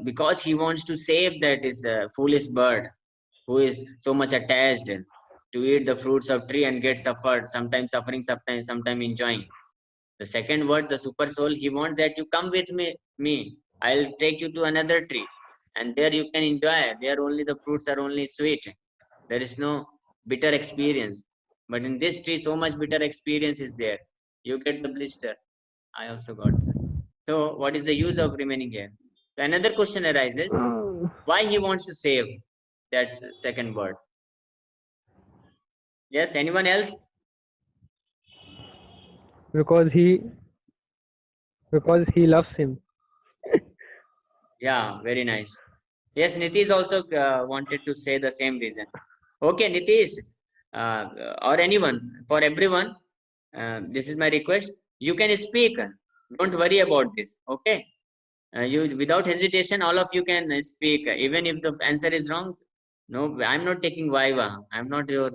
because he wants to save that is foolish bird who is so much attached to eat the fruits of tree and get suffered, sometimes suffering, sometimes enjoying. The second word, the super soul, he wants that you come with me. I'll take you to another tree, and there you can enjoy. There only the fruits are only sweet. There is no bitter experience. But in this tree, so much bitter experience is there. You get the blister. I also got that. So, what is the use of remaining here? So another question arises: why he wants to save that second word? Yes, anyone else? Because he loves him. Yeah, very nice. Yes, Nitish also wanted to say the same reason. Okay, Nitish, or anyone, for everyone, this is my request. You can speak. Don't worry about this. Okay, you without hesitation, all of you can speak. Even if the answer is wrong, no, I'm not taking Viva. I'm not your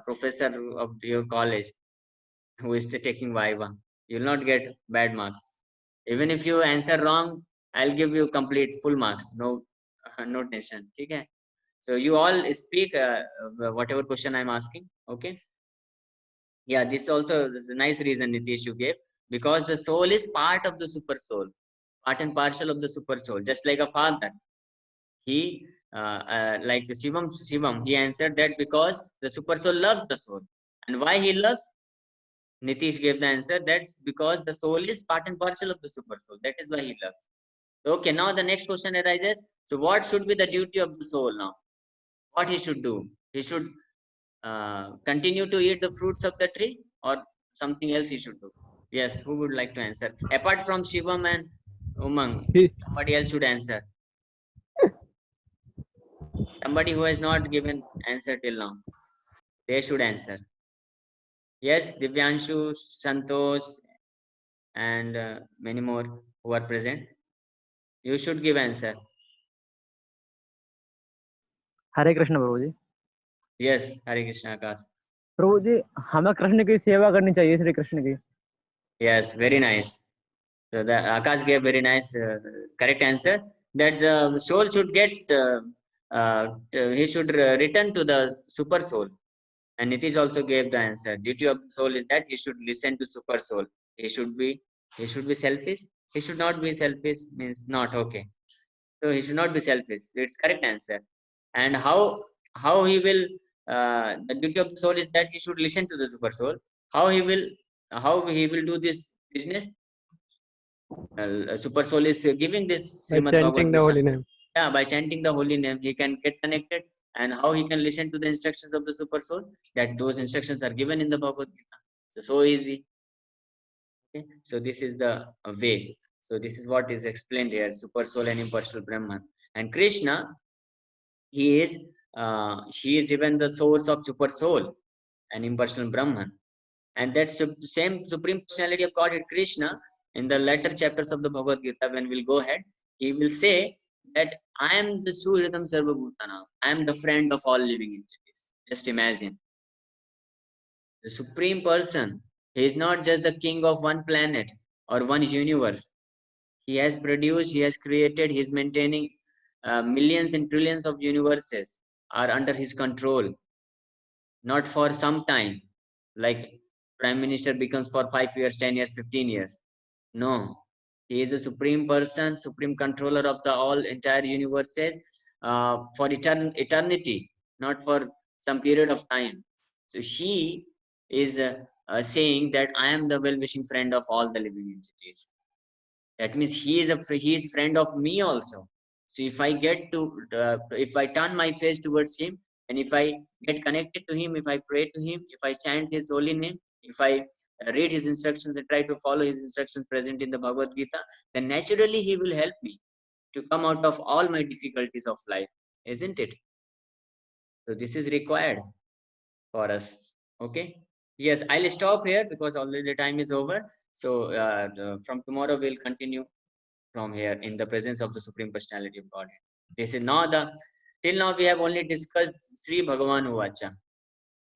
professor of your college who is taking Viva. You'll not get bad marks. Even if you answer wrong, I'll give you complete full marks. No, no tension. Okay. So you all speak whatever question I'm asking. Okay. Yeah, this also is a nice reason Nitish you gave, because the soul is part of the super soul, part and parcel of the super soul, just like a father. He like Shivam, he answered that because the super soul loves the soul. And why he loves? Nitish gave the answer. That's because the soul is part and parcel of the super soul. That is why he loves. Okay, now the next question arises. So, what should be the duty of the soul now? What he should do? He should continue to eat the fruits of the tree, or something else he should do? Yes, who would like to answer? Apart from Shivam and Umang, He, somebody else should answer. Somebody who has not given answer till now, they should answer. Yes, Divyanshu, Santosh, and many more who are present. You should give answer. हरे कृष्ण प्रभु जी. Yes, Hare Krishna, Akash. प्रभु जी, हमें कृष्ण की सेवा करनी चाहिए, श्री कृष्ण की. Yes, very nice. So the Akash gave very nice, correct answer, that the soul should get, he should return to the super soul. And Nitish also gave the answer. Duty of the soul is that he should listen to super soul. He should be, he should be selfish. He should not be selfish means not okay. So he should not be selfish. It's correct answer. And how he will, the duty of the soul is that he should listen to the super soul. How he will, do this business? Super soul is giving this by Srimad Bhagavad chanting the Gita. holy name. Yeah, by chanting the holy name, he can get connected. And how he can listen to the instructions of the super soul? That those instructions are given in the Bhagavad Gita. So easy. Okay? So this is the way. So this is what is explained here: super soul and impersonal Brahman. And Krishna, he is even the source of super soul and impersonal Brahman. And that same supreme personality of Godhead Krishna, in the later chapters of the Bhagavad Gita, when we'll go ahead, he will say that I am the Suhridam Sarvabhutana. I am the friend of all living entities. Just imagine. The supreme person, he is not just the king of one planet or one universe. He has produced, he has created, he is maintaining millions and trillions of universes are under his control. Not for some time, like prime minister becomes for 5 years, 10 years, 15 years. No, he is a supreme person, supreme controller of the all entire universes, for eternity, not for some period of time. So he is saying that I am the well-wishing friend of all the living entities. That means he is friend of me also. So if I if I turn my face towards him, and if I get connected to him, if I pray to him, if I chant his holy name, if I read his instructions and try to follow his instructions present in the Bhagavad Gita, then naturally he will help me to come out of all my difficulties of life, isn't it? So this is required for us. Okay. Yes, I'll stop here because already the time is over. So from tomorrow we'll continue from here in the presence of the Supreme Personality of Godhead. This is now till now we have only discussed Sri Bhagavan Uvacha.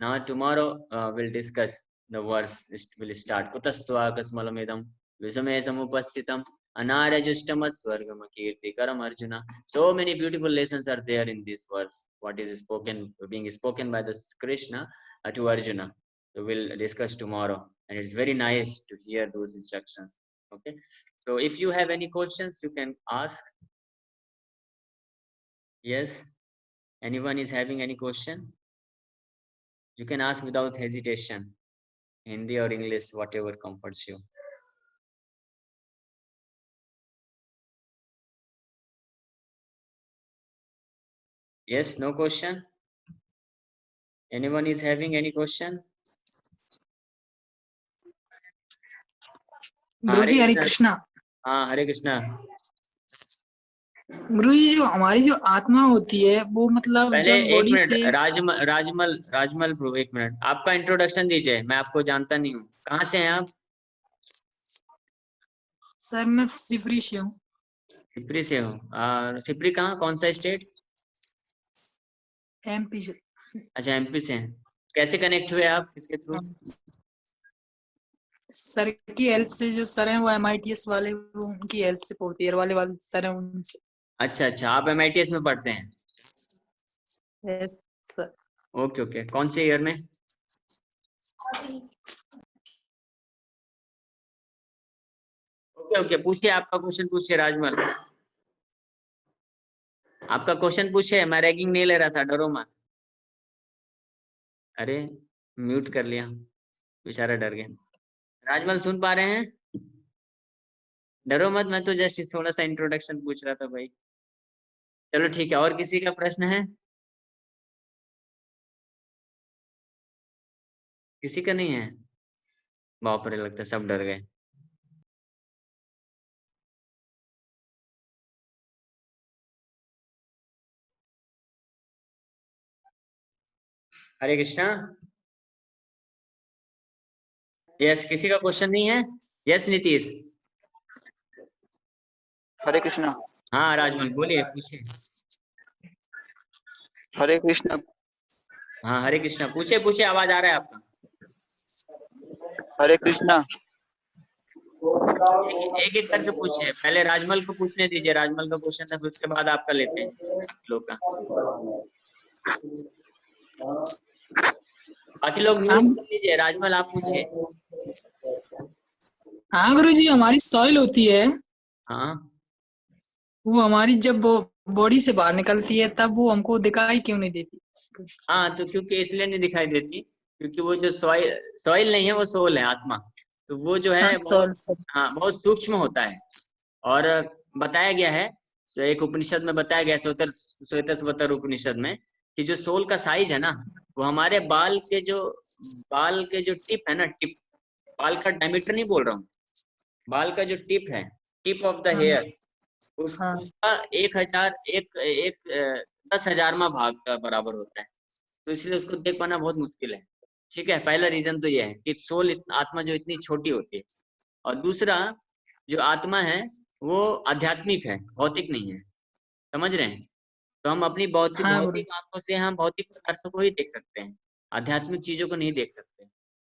Now tomorrow we'll discuss the verse. Will start. Kutastva kasmalamedam visame samupasthitam anarajashtamat swargam kirtikaram Arjuna. So many beautiful lessons are there in this verse. What is being spoken by the Krishna to Arjuna. So we'll discuss tomorrow, and it's very nice to hear those instructions. Okay. So if you have any questions, you can ask. Yes. Anyone is having any question? You can ask without hesitation. Hindi or English, whatever comforts you. Yes, no question? Anyone is having any question? गुरुजी हरे कृष्णा। हाँ, हरे कृष्णा। गुरुजी जो हमारी जो आत्मा होती है वो मतलब पहले जब एक बॉडी मिनट, से राजमल प्रो, एक मिनट, आपका इंट्रोडक्शन दीजिए। मैं आपको जानता नहीं हूँ, कहाँ से हैं आप? सर मैं सिपरी से हूँ। सिपरी से हूँ। सिपरी कहाँ, कौन सा स्टेट? एमपी से। अच्छा, एमपी से हैं। कैसे कनेक्ट हुए आप, किसके थ्रू? सर की हेल्प से, जो सर हैं वो MITS वाले, वो उनकी हेल्प से, फोर्थ ईयर वाले सर हैं उनसे। अच्छा अच्छा, आप MITS में पढ़ते हैं? Yes sir. ओके ओके, कौन से ईयर में? ओके ओके, पूछिए, आपका क्वेश्चन पूछिए राजमल। आपका क्वेश्चन पूछिए, मैं रैगिंग नहीं ले रहा था, डरो मत। अरे म्यूट कर लिया, बेचारा डर गया। राजमल सुन पा रहे हैं? डरो मत, मैं तो जस्ट थोड़ा सा इंट्रोडक्शन पूछ रहा था भाई। चलो ठीक है, और किसी का प्रश्न है? किसी का नहीं है? बाप रे, लगता है सब डर गए। हरे कृष्णा। यस, किसी का क्वेश्चन नहीं है? यस नीतीश। हरे कृष्णा। हाँ राजमल बोलिए, पूछिए। हरे कृष्णा। हाँ हरे कृष्णा, पूछिए पूछिए, आवाज आ रहा है आपका। हरे कृष्णा। एक एक करके पूछिए, पहले राजमल को पूछने दीजिए, राजमल का क्वेश्चन है, फिर उसके बाद आपका लेते हैं, बाकी लोग का। बाकी लोग म्यूट कर लीजिए, राजमल आप पूछिए। हाँ गुरुजी, हमारी सॉइल होती है, हाँ वो हमारी जब वो बॉडी से बाहर निकलती है तब वो हमको दिखाई क्यों नहीं देती? हाँ, तो क्योंकि इसलिए नहीं दिखाई देती, क्योंकि वो जो सॉइल नहीं है, वो सोल है, आत्मा। तो वो जो है बहुत सूक्ष्म होता है। और बताया गया है, so एक उपनिषद में बताया गया, श्वेतस्वतर उपनिषद में, कि जो सोल का साइज है ना, वो हमारे बाल के जो टिप है ना, टिप, बाल का डायमीटर नहीं बोल रहा हूँ, बाल का जो टिप है, टिप ऑफ द हेयर, उसका 10,000 भाग का बराबर होता है। तो इसलिए उसको देख पाना बहुत मुश्किल है। ठीक है, पहला रीजन तो ये है कि सोल, आत्मा जो इतनी छोटी होती है। और दूसरा, जो आत्मा है वो आध्यात्मिक है, भौतिक नहीं है, समझ रहे हैं? तो हम अपनी भौतिक आंखों से हम भौतिक पदार्थों को ही देख सकते हैं, आध्यात्मिक चीजों को नहीं देख सकते।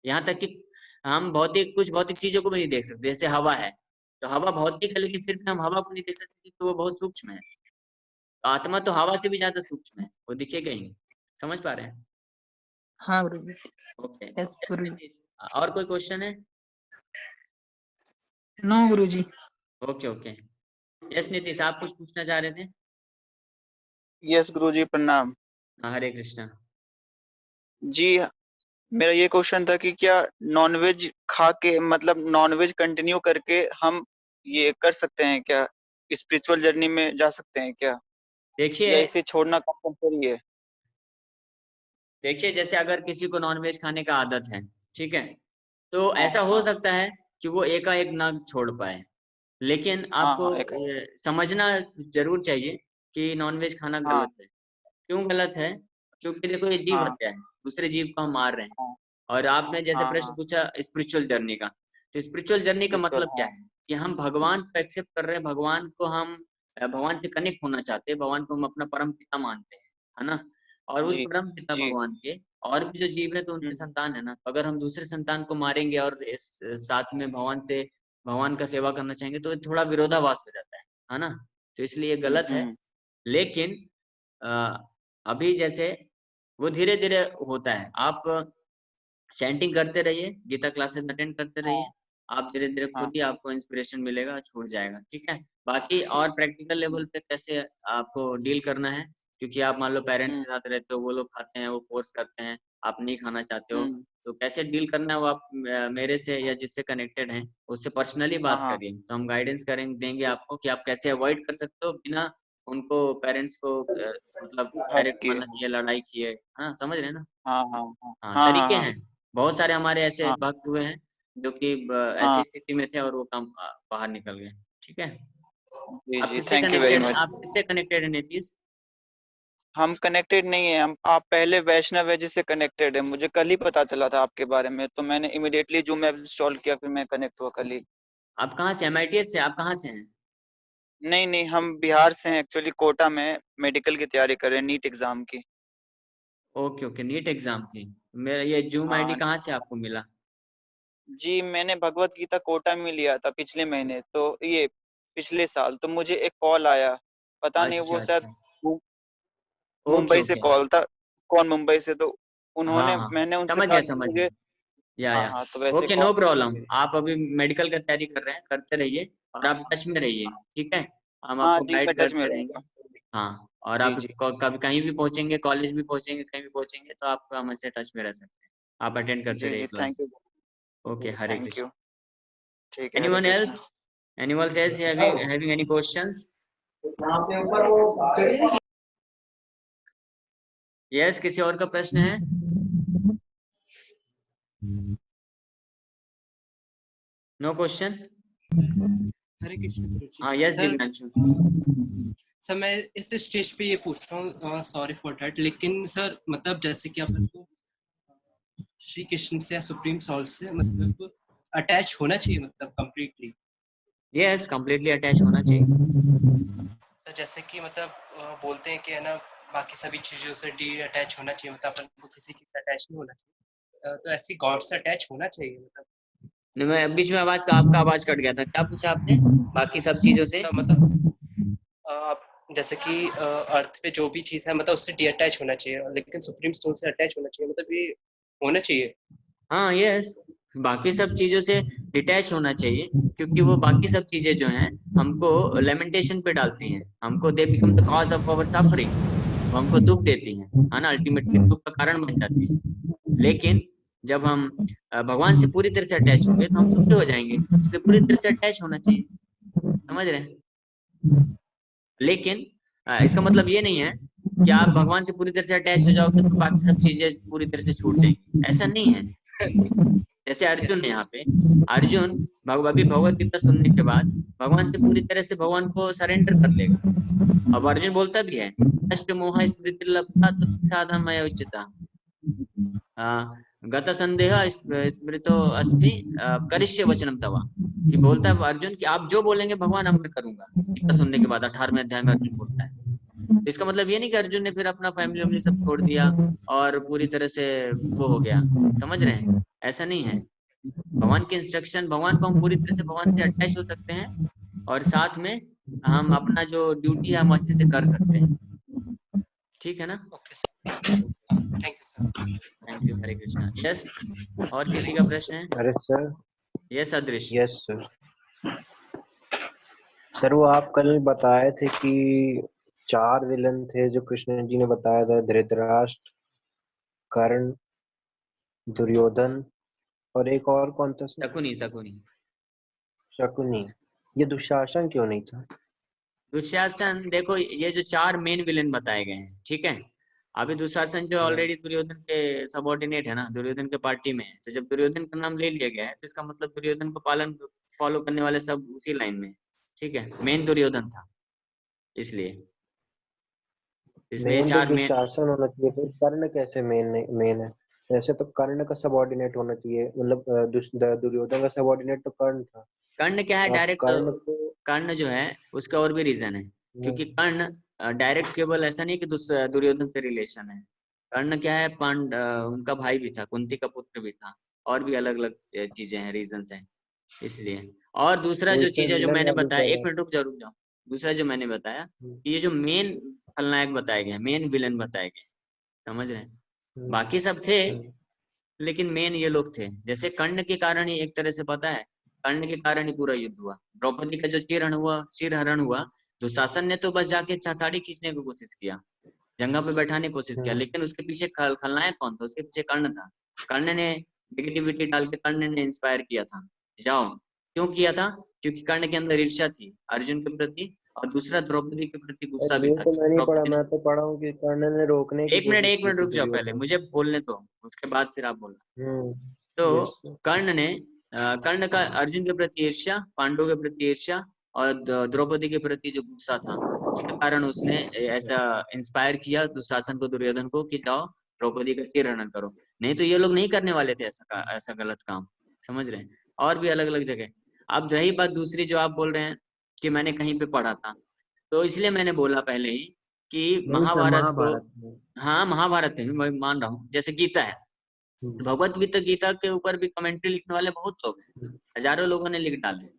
यहाँ तक कि हम कुछ भौतिक चीजों को भी नहीं देख सकते, जैसे हवा है, तो हवा भौतिक है, लेकिन फिर भी हम हवा को नहीं देख सकते, तो वो बहुत सूक्ष्म है। तो आत्मा तो हवा से भी ज्यादा सूक्ष्म है, वो दिखेगा ही नहीं। समझ पा रहे हैं? हाँ गुरुजी। ओके, और कोई क्वेश्चन है? नो गुरुजी। ओके ओके, यस नीतीश, आप कुछ पूछना चाह रहे थे? यस गुरुजी, प्रणाम। हरे कृष्णा जी। मेरा ये क्वेश्चन था कि क्या नॉनवेज खा के मतलब नॉनवेज कंटिन्यू करके हम ये कर सकते हैं क्या, स्पिरिचुअल जर्नी में जा सकते हैं क्या, या देखिए इसे छोड़ना कंपलसरी है? देखिए जैसे अगर किसी को नॉनवेज खाने का आदत है, ठीक है, तो हाँ ऐसा हो हाँ सकता है कि वो एकाएक ना छोड़ पाए। लेकिन हाँ आपको हाँ एक समझना जरूर चाहिए कि नॉनवेज खाना हाँ गलत है। क्यों गलत है? क्योंकि देखो ये जीव हाँ हत्या है, दूसरे जीव को हम मार रहे हैं। हाँ और आपने जैसे हाँ प्रश्न हाँ पूछा स्पिरिचुअल जर्नी का, तो स्पिरिचुअल जर्नी का स्पिरिचुअल, मतलब क्या हाँ है कि हम भगवान को एक्सेप्ट कर रहे हैं, भगवान को हम भगवान से कनेक्ट होना चाहते हैं, भगवान को हम अपना परम पिता मानते हैं, है ना। और उस जी परम पिता जी भगवान के और भी जो जीव है तो उनके हम्म संतान है ना, तो अगर हम दूसरे संतान को मारेंगे और इस साथ में भगवान का सेवा करना चाहेंगे तो थोड़ा विरोधाभास हो जाता है ना। तो इसलिए ये गलत है। हम्म लेकिन अ, अभी जैसे वो धीरे धीरे होता है। आप चैंटिंग करते रहिए, गीता क्लासेस अटेंड करते रहिए, हाँ आप धीरे धीरे खुद हाँ ही आपको इंस्पिरेशन मिलेगा, छूट जाएगा, ठीक है। बाकी और प्रैक्टिकल लेवल पे कैसे आपको डील करना है, क्योंकि आप मान लो पेरेंट्स हम्म के साथ रहते हो, वो लोग खाते हैं, वो फोर्स करते हैं, आप नहीं खाना चाहते हो, हम्म तो कैसे डील करना है वो आप मेरे से या जिससे कनेक्टेड हैं उससे पर्सनली हाँ बात हाँ करिए, तो हम गाइडेंस करेंगे, देंगे आपको कि आप कैसे अवॉइड कर सकते हो बिना उनको पेरेंट्स को मतलब हट डायरेक्ट के, मना किए, लड़ाई किए, हाँ समझ रहे हैं ना। हाँ हाँ हाँ हाँ हाँ हाँ तरीके हाँ हैं, बहुत सारे हमारे ऐसे हाँ भक्त हुए हैं जो कि ऐसी हाँ स्थिति में थे और वो काम बाहर निकल गए, ठीक है। जी आप जी, किससे थैंक यू वेरी कनेक्टेड हैं, मच। आप किससे कनेक्टेड हैं नीतीश? हम कनेक्टेड नहीं है, हम आप पहले वैष्णव है जिससे कनेक्टेड है, मुझे कल ही पता चला था आपके बारे में, तो मैंने इमिडिएटली जूम ऐप इंस्टॉल किया, फिर मैं कनेक्ट हुआ कल ही। आप कहाँ से, एमआईटीएस से, आप कहाँ से हैं? नहीं नहीं, हम बिहार से हैं एक्चुअली, कोटा में मेडिकल की तैयारी कर रहे हैं, नीट एग्जाम की। ओके ओके, नीट एग्जाम की। मेरा ये जूम आईडी हाँ कहाँ से आपको मिला? जी, मैंने भगवत गीता कोटा में लिया था पिछले महीने, तो ये पिछले साल, तो मुझे एक कॉल आया, पता नहीं अच्छा वो शायद अच्छा, ओके मुंबई से ओके, कॉल था, कौन मुंबई से, तो हाँ उन्होंने, हाँ मैंने उनसे समझ कहा गया कि समझ मुझे, गया, या हाँ या हाँ, तो वैसे ओके, कॉल नो थी प्रॉब्लम। मेरी। आप अभी मेडिकल का तैयारी कर रहे हैं, करते रहिए और आप टच में रहिए, ठीक है। हम हाँ आपको जी, मैं गाइड टच में करते रहेंगे। रहूंगा। हाँ, और जी आप जी कभी कहीं भी पहुंचेंगे, कॉलेज भी पहुंचेंगे, कहीं भी पहुंचेंगे तो आप हमसे टच में रह सकते हैं। आप अटेंड करते जी रहिए जी, थैंक यू। क्लासेस। ओके, जी हरे थैंक कृष्ण। यू। ठीक है, Hare anyone Krishna. Else, anyone else having any questions? Yes, किसी और का प्रश्न है? No question? हरे कृष्ण गुरु जी। हाँ यस सर, दिव्यांशु। सर मैं इस स्टेज पे ये पूछ रहा हूँ, सॉरी फॉर दैट, लेकिन सर मतलब जैसे कि अपन को श्री कृष्ण से या सुप्रीम सोल से मतलब अटैच होना चाहिए, मतलब कंप्लीटली। यस, कंप्लीटली अटैच होना चाहिए। सर जैसे कि मतलब बोलते हैं कि है ना, बाकी सभी चीजों से डी अटैच होना चाहिए, मतलब अपन को किसी चीज से अटैच नहीं होना चाहिए, तो ऐसी गॉड से अटैच होना चाहिए मतलब। नहीं, मैं बीच में आपका आवाज कट गया था, क्या पूछा आपने? बाकी सब चीजों से? सर मतलब जैसे कि अर्थ पे जो भी चीज है मतलब उससे डी अटैच होना चाहिए, लेकिन सुप्रीम सोल से अटैच होना चाहिए, मतलब ये होना चाहिए। हाँ यस, बाकी सब चीजों से डिटैच होना चाहिए, क्योंकि वो बाकी सब चीजें जो हैं हमको लेमेंटेशन पे डालती हैं, हमको they become the cause of our suffering, वो हमको दुख देती हैं, है ना, अल्टीमेटली दुख का कारण बन जाती हैं। लेकिन जब हम भगवान से पूरी तरह से अटैच होंगे तो हम सुखी हो जाएंगे, इसलिए पूरी तरह से अटैच होना चाहिए, समझ रहे हैं। लेकिन इसका मतलब ये नहीं है कि आप भगवान से पूरी तरह से अटैच हो जाओगे तो बाकी सब चीजें पूरी तरह से छूट जाएंगी, ऐसा नहीं है। जैसे अर्जुन है, यहाँ पे अर्जुन अभी भगवत गीता सुनने के बाद भगवान से पूरी तरह से भगवान को सरेंडर कर लेगा। अब अर्जुन बोलता भी है, अष्ट मोह स्मृति लब्धा साधन मया उच्यता, गत संदेह स्मृतो अस्मि, करिष्य वचनम तवा, कि बोलता है अर्जुन कि आप जो बोलेंगे भगवान अब मैं करूंगा। गीता सुनने के बाद 18वें अध्याय में अर्जुन बोलता है। तो इसका मतलब ये नहीं कि अर्जुन ने फिर अपना फैमिली वैमिली सब छोड़ दिया और पूरी तरह से वो हो गया, समझ रहे हैं, ऐसा नहीं है। भगवान की इंस्ट्रक्शन, भगवान को हम पूरी तरह से भगवान से अटैच हो सकते हैं और साथ में हम अपना जो ड्यूटी है हम अच्छे से कर सकते हैं, ठीक है ना। Okay sir, thank you sir. Thank you, Hare Krishna. Yes, और किसी का प्रश्न है? अरे sir, yes Adrish. Yes sir. Sir वो आप कल बताए थे कि 4 विलन थे जो कृष्ण जी ने बताया था, धृतराष्ट्र, कर्ण, दुर्योधन और एक और कौन था सर? शकुनी। शकुनी शकुनी। ये दुशासन क्यों नहीं था? दुशासन, देखो ये जो 4 मेन विलेन बताए गए हैं, ठीक है। अभी दुशासन जो ऑलरेडी दुर्योधन के सबॉर्डिनेट है ना, दुर्योधन के पार्टी में है, तो जब दुर्योधन का नाम ले लिया गया है तो इसका मतलब दुर्योधन को फॉलो करने वाले सब उसी लाइन में, ठीक है। मेन दुर्योधन था, इसलिए इसमें ये मेन तो 4 मेन। दुशासन होना चाहिए, फिर कर्ण कैसे मेन है? ऐसे तो कर्ण का सबऑर्डिनेट होना चाहिए, मतलब दुर्योधन का सबऑर्डिनेट तो कर्ण था। कर्ण क्या है, तो आप डायरेक्ट कर्ण को कर्ण जो है उसका और भी रीजन है, क्योंकि कर्ण डायरेक्ट केवल ऐसा नहीं कि दुर्योधन से रिलेशन है। कर्ण क्या है, उनका भाई भी था, कुंती का पुत्र भी था, और भी अलग अलग चीजें हैं, रीजंस हैं, इसलिए। और दूसरा वो जो इसमें चीज है जो विलन मैंने वाली बताया, कह एक रहे मिनट रुक जाओ रुक जाओ। दूसरा जो मैंने बताया हैं। कि ये जो मेन खलनायक बताए गए, मेन विलन बताए गए, समझ रहे हैं। बाकी सब थे, लेकिन मेन ये लोग थे। जैसे कर्ण के कारण ही एक तरह से पता है, कर्ण के कारण ही पूरा युद्ध हुआ, द्रौपदी का जो चिर हरण हुआ, दुशासन ने तो बस जाके साड़ी खींचने की कोशिश किया, जंगा पे बैठाने की कोशिश किया, लेकिन उसके पीछे खलनायक कौन था? उसके पीछे कर्ण था। कर्ण ने नेगेटिविटी डाल के कर्ण ने इंस्पायर किया था, जाओ। क्यों किया था? क्योंकि कर्ण के अंदर ईर्ष्या थी अर्जुन के प्रति, और दूसरा द्रौपदी के प्रति गुस्सा और भी ये था, तो क्योंकि मैं नहीं पढ़ा, द्रौपदी ने। मैं तो पढ़ा हूँ कि कर्ण ने रोकने की कोशिश एक की मिनट थी रुक जाओ, पहले दुर्योधन। मुझे बोलने दो, उसके बाद फिर आप बोलना। तो यस। कर्ण ने कर्ण का अर्जुन के प्रति ईर्ष्या, पांडवों के प्रति ईर्ष्या, और द्रौपदी के प्रति जो गुस्सा था, उसके कारण उसने ऐसा इंस्पायर किया दुशासन को, दुर्योधन को, कि जाओ द्रौपदी का चिरहरण करो। नहीं तो ये लोग नहीं करने वाले थे ऐसा गलत काम, समझ रहे हैं। और भी अलग अलग जगह। अब रही बात दूसरी जो आप बोल रहे हैं कि मैंने कहीं पे पढ़ा था, तो इसलिए मैंने बोला पहले ही कि नहीं सर, महाभारत को, महाभारत में। हाँ महाभारत में मैं मान रहा हूँ, जैसे गीता है, भगवत गीता के ऊपर भी कमेंट्री लिखने वाले बहुत लोग हैं, हजारों लोगों ने लिख डाले हैं,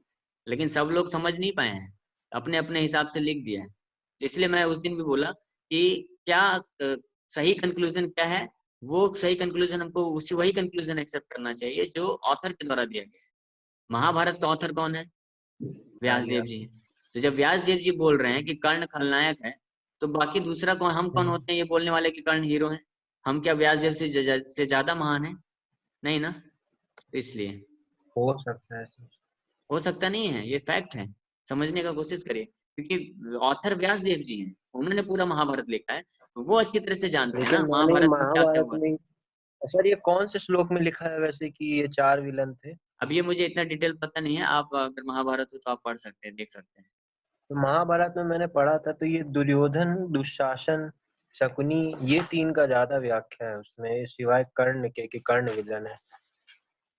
लेकिन सब लोग समझ नहीं पाए हैं, अपने अपने हिसाब से लिख दिया है। तो इसलिए मैं उस दिन भी बोला कि क्या सही कंक्लूजन क्या है, वो सही कंक्लूजन हमको उसी वही कंक्लूजन एक्सेप्ट करना चाहिए जो ऑथर के द्वारा दिया गया है। महाभारत का ऑथर कौन है? व्यास देव जी हैं। तो जब व्यास देव जी बोल रहे हैं कि कर्ण खलनायक है, तो बाकी दूसरा कौन, हम कौन होते हैं ये बोलने वाले कि कर्ण हीरो हैं? हम क्या व्यास देव से ज्यादा महान है? नहीं ना। तो इसलिए हो सकता है सर। हो सकता नहीं है, ये फैक्ट है, समझने का कोशिश करिए, क्योंकि ऑथर व्यास देव जी हैं, उन्होंने पूरा महाभारत लिखा है, तो वो अच्छी तरह से जानते हैं लेकिन ना मैंने ये महाभारत में क्या क्या महाभारत हुआ था। में, सर ये कौन से श्लोक में लिखा है वैसे कि ये 4 विलन थे? अब ये मुझे इतना डिटेल पता नहीं है, आप अगर महाभारत हो तो आप पढ़ सकते हैं, देख सकते हैं। तो महाभारत में मैंने पढ़ा था, तो ये दुर्योधन, दुशासन, शकुनी, ये 3 का ज्यादा व्याख्या है उसमें, सिवाय कर्ण के कि कर्ण विलन है।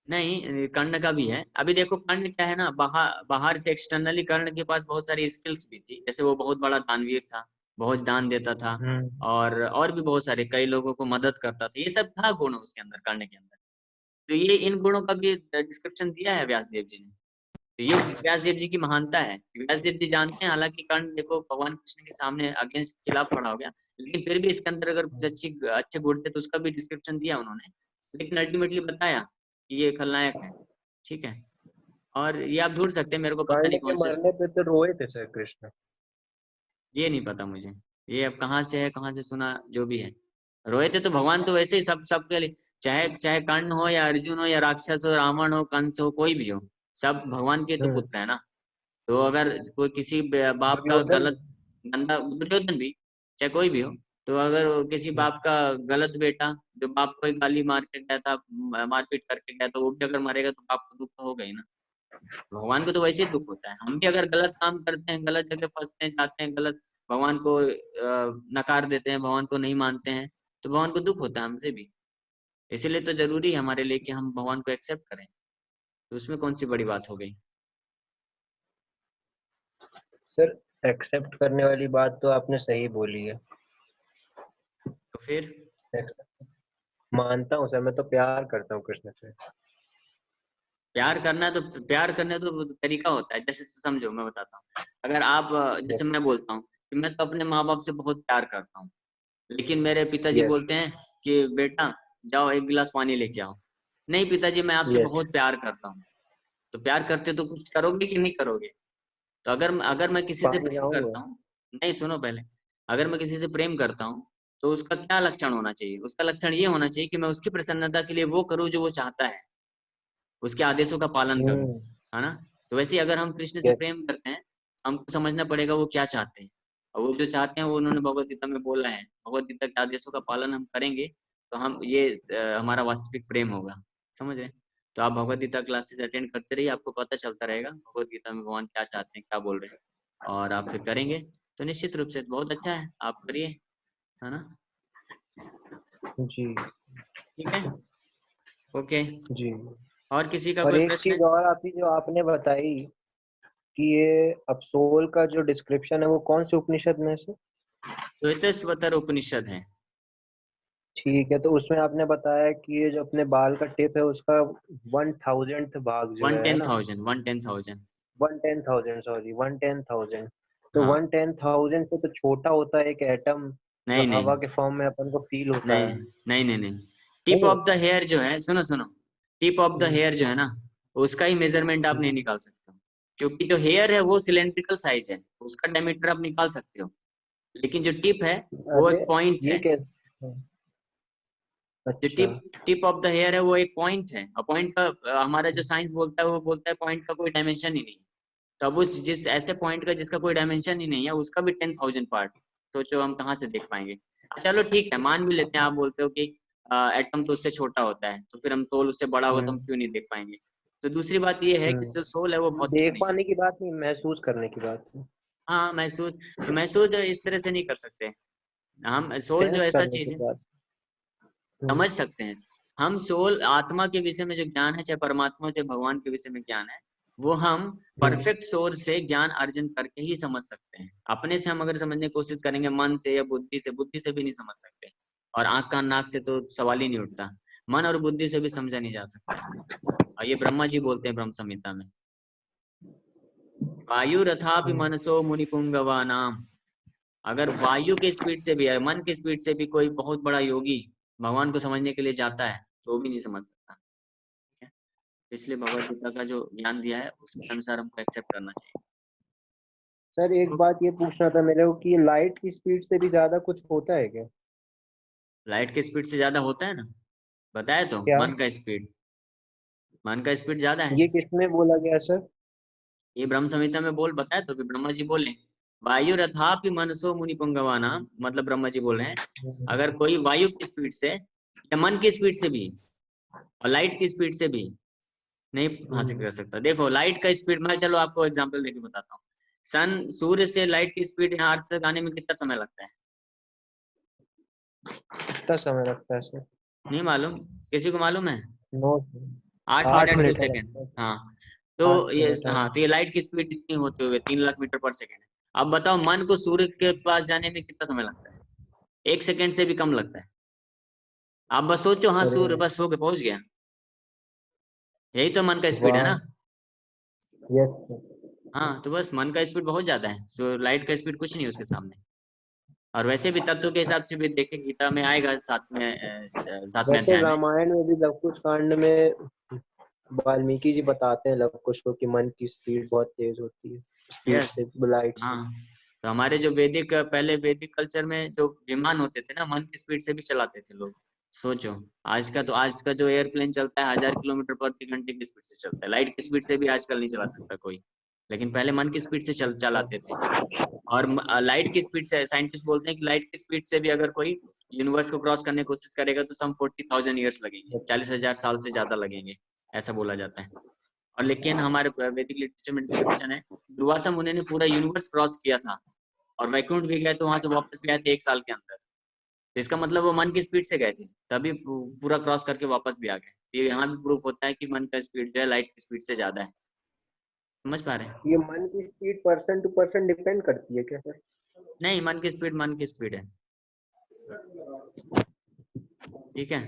नहीं, कर्ण का भी है। अभी देखो कर्ण क्या है ना, बाहर से एक्सटर्नली कर्ण के पास बहुत सारी स्किल्स भी थी, जैसे वो बहुत बड़ा दानवीर था, बहुत दान देता था, और भी बहुत सारे कई लोगों को मदद करता था, ये सब था गुण उसके अंदर, कर्ण के अंदर। तो ये इन गुणों का भी डिस्क्रिप्शन दिया है व्यास देव जी ने। तो ये व्यास देव जी की महानता है। व्यास देव जी जानते हैं, हालांकि कर्ण देखो भगवान कृष्ण के सामने अगेंस्ट खिलाफ खड़ा हो गया, लेकिन फिर भी इसके अंदर अगर कुछ अच्छे गुण थे तो उसका भी डिस्क्रिप्शन दिया उन्होंने, लेकिन अल्टीमेटली बताया कि ये खलनायक है, ठीक है। और ये आप ढूंढ सकते हैं, मेरे को पता कर्ण नहीं के कौन से मरने पे तो रोए थे सर कृष्ण। ये नहीं पता मुझे, ये अब कहाँ से है, कहाँ से सुना, जो भी है। रोए थे तो भगवान तो वैसे ही सबके लिए, चाहे चाहे कर्ण हो या अर्जुन हो या राक्षस हो, रावण हो, कंस हो, कोई भी हो, सब भगवान के तो पुत्र है ना। तो अगर कोई किसी बाप का दुर्योधन। गलत, गंदा, दुर्योधन भी, चाहे कोई भी हो, तो अगर वो किसी बाप का गलत बेटा जो बाप को ही गाली मार के गया था, मारपीट करके गया, तो वो भी अगर मरेगा तो बाप को दुख तो होगा ही ना। भगवान को तो वैसे ही दुख होता है, हम भी अगर गलत काम करते हैं, गलत जगह फंसते हैं, जाते हैं, गलत भगवान को नकार देते हैं, भगवान को नहीं मानते हैं, तो भगवान को दुख होता है हमसे भी। इसीलिए तो जरूरी है हमारे लिए कि हम भगवान को एक्सेप्ट करें, तो उसमें कौन सी बड़ी बात हो गई। सर एक्सेप्ट करने वाली बात तो आपने सही बोली है। तो फिर मानता हूँ सर, मैं तो प्यार करता हूँ कृष्ण से। प्यार करना है तो प्यार करने तो तरीका होता है, जैसे समझो मैं बताता हूँ। अगर आप जैसे मैं बोलता हूँ कि मैं तो अपने माँ बाप से बहुत प्यार करता हूँ, लेकिन मेरे पिताजी यस। बोलते हैं कि बेटा जाओ एक गिलास पानी लेके आओ। नहीं पिताजी मैं आपसे यस। बहुत प्यार करता हूँ। तो प्यार करते तो कुछ करोगे कि नहीं करोगे? तो अगर मैं किसी से पानी प्रेम लाऊंगा। करता हूँ, नहीं सुनो पहले, अगर मैं किसी से प्रेम करता हूँ तो उसका क्या लक्षण होना चाहिए? उसका लक्षण ये होना चाहिए कि मैं उसकी प्रसन्नता के लिए वो करूँ जो वो चाहता है, उसके आदेशों का पालन करूँ, है ना। तो वैसे ही अगर हम कृष्ण से Yes. प्रेम करते हैं, हमको समझना पड़ेगा वो क्या चाहते हैं, और वो जो चाहते हैं वो उन्होंने भगवत गीता में बोला है। भगवत गीता के आदेशों का पालन हम करेंगे तो हम ये हमारा वास्तविक प्रेम होगा, समझ रहे हैं। तो आप भगवत गीता क्लासेस अटेंड करते रहिए, आपको पता चलता रहेगा भगवत गीता में भगवान क्या चाहते हैं, क्या बोल रहे हैं, और आप फिर करेंगे तो निश्चित रूप से बहुत अच्छा है, आप करिए, है ना। जी ठीक है, ओके। जी। और किसी का और कोई एक प्रश्न है? चीज और आती जो आपने बताई कि ये अपसोल का जो डिस्क्रिप्शन है वो कौन से उपनिषद में से? श्वेतस्वतर उपनिषद है। ठीक है, तो उसमें आपने बताया कि ये जो अपने बाल का टिप है उसका 1000th भाग जो है ना, 1/10,000 1/10,000 सॉरी 1/10,000, तो हाँ 1/10,000 से तो छोटा होता है एक एटम जो नहीं नहीं हवा के फॉर्म में अपन को फील होता नहीं है। नहीं नहीं नहीं टिप नहीं ऑफ द होता? हेयर जो है, सुनो सुनो, tip of the hmm, hair जो है ना, उसका ही मेजरमेंट आप नहीं हम्म। निकाल सकते हो, क्योंकि जो हेयर है वो सिलेंड्रिकल साइज है, उसका डायमीटर आप निकाल सकते हो, लेकिन जो टिप है वो अरे एक पॉइंट ये है। कैसे? जो अच्छा। टिप ऑफ द हेयर है वो एक पॉइंट है, और पॉइंट का हमारा जो साइंस बोलता है वो बोलता है पॉइंट का कोई डायमेंशन ही नहीं है। तो अब उस जिस ऐसे पॉइंट का जिसका कोई डायमेंशन ही नहीं है उसका भी 10,000 पार्ट, सोचो हम कहाँ से देख पाएंगे। चलो ठीक है, मान भी लेते हैं, आप बोलते हो कि एटम तो उससे छोटा होता है, तो फिर हम सोल उससे बड़ा होगा तो हम हम्म, क्यों नहीं देख पाएंगे। तो दूसरी बात ये है कि जो सोल है वो भौतिक देख नहीं है। पाने की बात नहीं, महसूस करने की बात है, हाँ महसूस, तो महसूस इस तरह से नहीं कर सकते हम। सोल जो सेंस ऐसा करने की चीज है, बात। समझ सकते हैं हम। सोल आत्मा के विषय में जो ज्ञान है, चाहे परमात्मा से भगवान के विषय में ज्ञान है, वो हम हम्म, परफेक्ट सोर्स से ज्ञान अर्जन करके ही समझ सकते हैं। अपने से हम अगर समझने की कोशिश करेंगे मन से या बुद्धि से भी नहीं समझ सकते, और आंख कान नाक से तो सवाल ही नहीं उठता, मन और बुद्धि से भी समझा नहीं जा सकता है। और ये ब्रह्मा जी बोलते हैं ब्रह्म संहिता में, वायु रथापि मनसो मुनि पुंगवा नाम। अगर वायु के स्पीड से भी, मन के स्पीड से भी कोई बहुत बड़ा योगी भगवान को समझने के लिए जाता है तो वो भी नहीं समझ सकता, ठीक है। इसलिए भगवत गीता का जो ज्ञान दिया है उसके अनुसार हमको एक्सेप्ट करना चाहिए। सर एक तो बात ये पूछना था मेरे को कि लाइट की स्पीड से भी ज्यादा कुछ होता है क्या? लाइट के स्पीड से ज्यादा होता है ना, बताया तो, क्या? मन का स्पीड ज्यादा है। ये किसमें बोला गया सर? ये ब्रह्म संहिता में बोल बताया तो, कि ब्रह्मा जी बोले वायु रथापि मनसो मुनि पुंगवाना, मतलब ब्रह्मा जी बोल रहे हैं अगर कोई वायु की स्पीड से या मन की स्पीड से भी और लाइट की स्पीड से भी नहीं हासिल कर सकता। देखो लाइट का स्पीड, मैं चलो आपको एग्जांपल देके बताता हूँ। सूर्य से लाइट की स्पीड यहाँ अर्थ तक आने में कितना समय लगता है? कितना समय लगता है सर? नहीं मालूम, किसी को मालूम है? नो, 8 8 मिनट 2 मिनट है सेकंड। लगता है। हाँ तो 8 ये, मिनट है। हाँ तो ये लाइट की स्पीड इतनी होते हुए 3 लाख मीटर पर सेकंड है। अब बताओ मन को सूर्य के पास जाने में कितना समय लगता है? 1 सेकंड से भी कम लगता है। आप बस सोचो, हाँ अरे सूर्य बस होके पहुंच गया, यही तो मन का स्पीड है वाह। ना। Yes sir. हाँ तो बस मन का स्पीड बहुत ज्यादा है, सो लाइट का स्पीड कुछ नहीं है उसके सामने। और वैसे भी तत्व के हिसाब से भी देखें, गीता में आएगा 7वें वैसे अध्याय में। रामायण में भी लव कुश कांड में वाल्मीकि जी बताते हैं लव कुश को कि मन की स्पीड बहुत तेज होती है, स्पीड यस, से, लाइट से। हाँ तो हमारे जो वैदिक, पहले वैदिक कल्चर में जो विमान होते थे ना, मन की स्पीड से भी चलाते थे लोग। सोचो आज का जो एयरप्लेन चलता है 1000 किलोमीटर प्रति घंटे की स्पीड से चलता है, लाइट की स्पीड से भी आजकल नहीं चला सकता कोई, लेकिन पहले मन की स्पीड से चलाते थे। और लाइट की स्पीड से, साइंटिस्ट बोलते हैं कि लाइट की स्पीड से भी अगर कोई यूनिवर्स को क्रॉस करने की कोशिश करेगा तो सम 40,000 ईयर्स लगेंगे, 40,000 साल से ज्यादा लगेंगे, ऐसा बोला जाता है। और लेकिन हमारे वैदिक लिटरेचर में डिस्क्रिप्शन है, दुर्वासा मुनि ने पूरा यूनिवर्स क्रॉस किया था और वैकुंठ भी गए, तो वहां से वापस भी आए थे 1 साल के अंदर। तो इसका मतलब वो मन की स्पीड से गए थे, तभी पूरा क्रॉस करके वापस भी आ गए। तो ये यहाँ भी प्रूफ होता है कि मन का स्पीड जो है लाइट की स्पीड से ज्यादा है। समझ पा रहे हैं? ये मन की speed person to person depend करती है क्या सर? नहीं, मन की स्पीड है, ठीक है।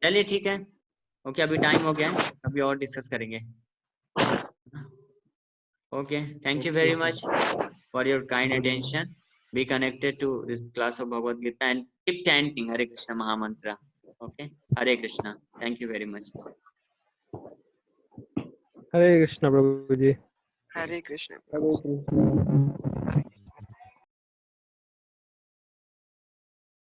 चलिए ठीक है, ओके, अभी टाइम हो गया है, अभी और डिस्कस करेंगे। Okay, thank you very much for your kind attention. Be connected to this class of Bhagavad Gita and keep chanting Hare Krishna Mahamantra. Okay, Hare Krishna. Thank you very much. Hare Krishna प्रभु जी। हरे कृष्ण। हरे कृष्ण।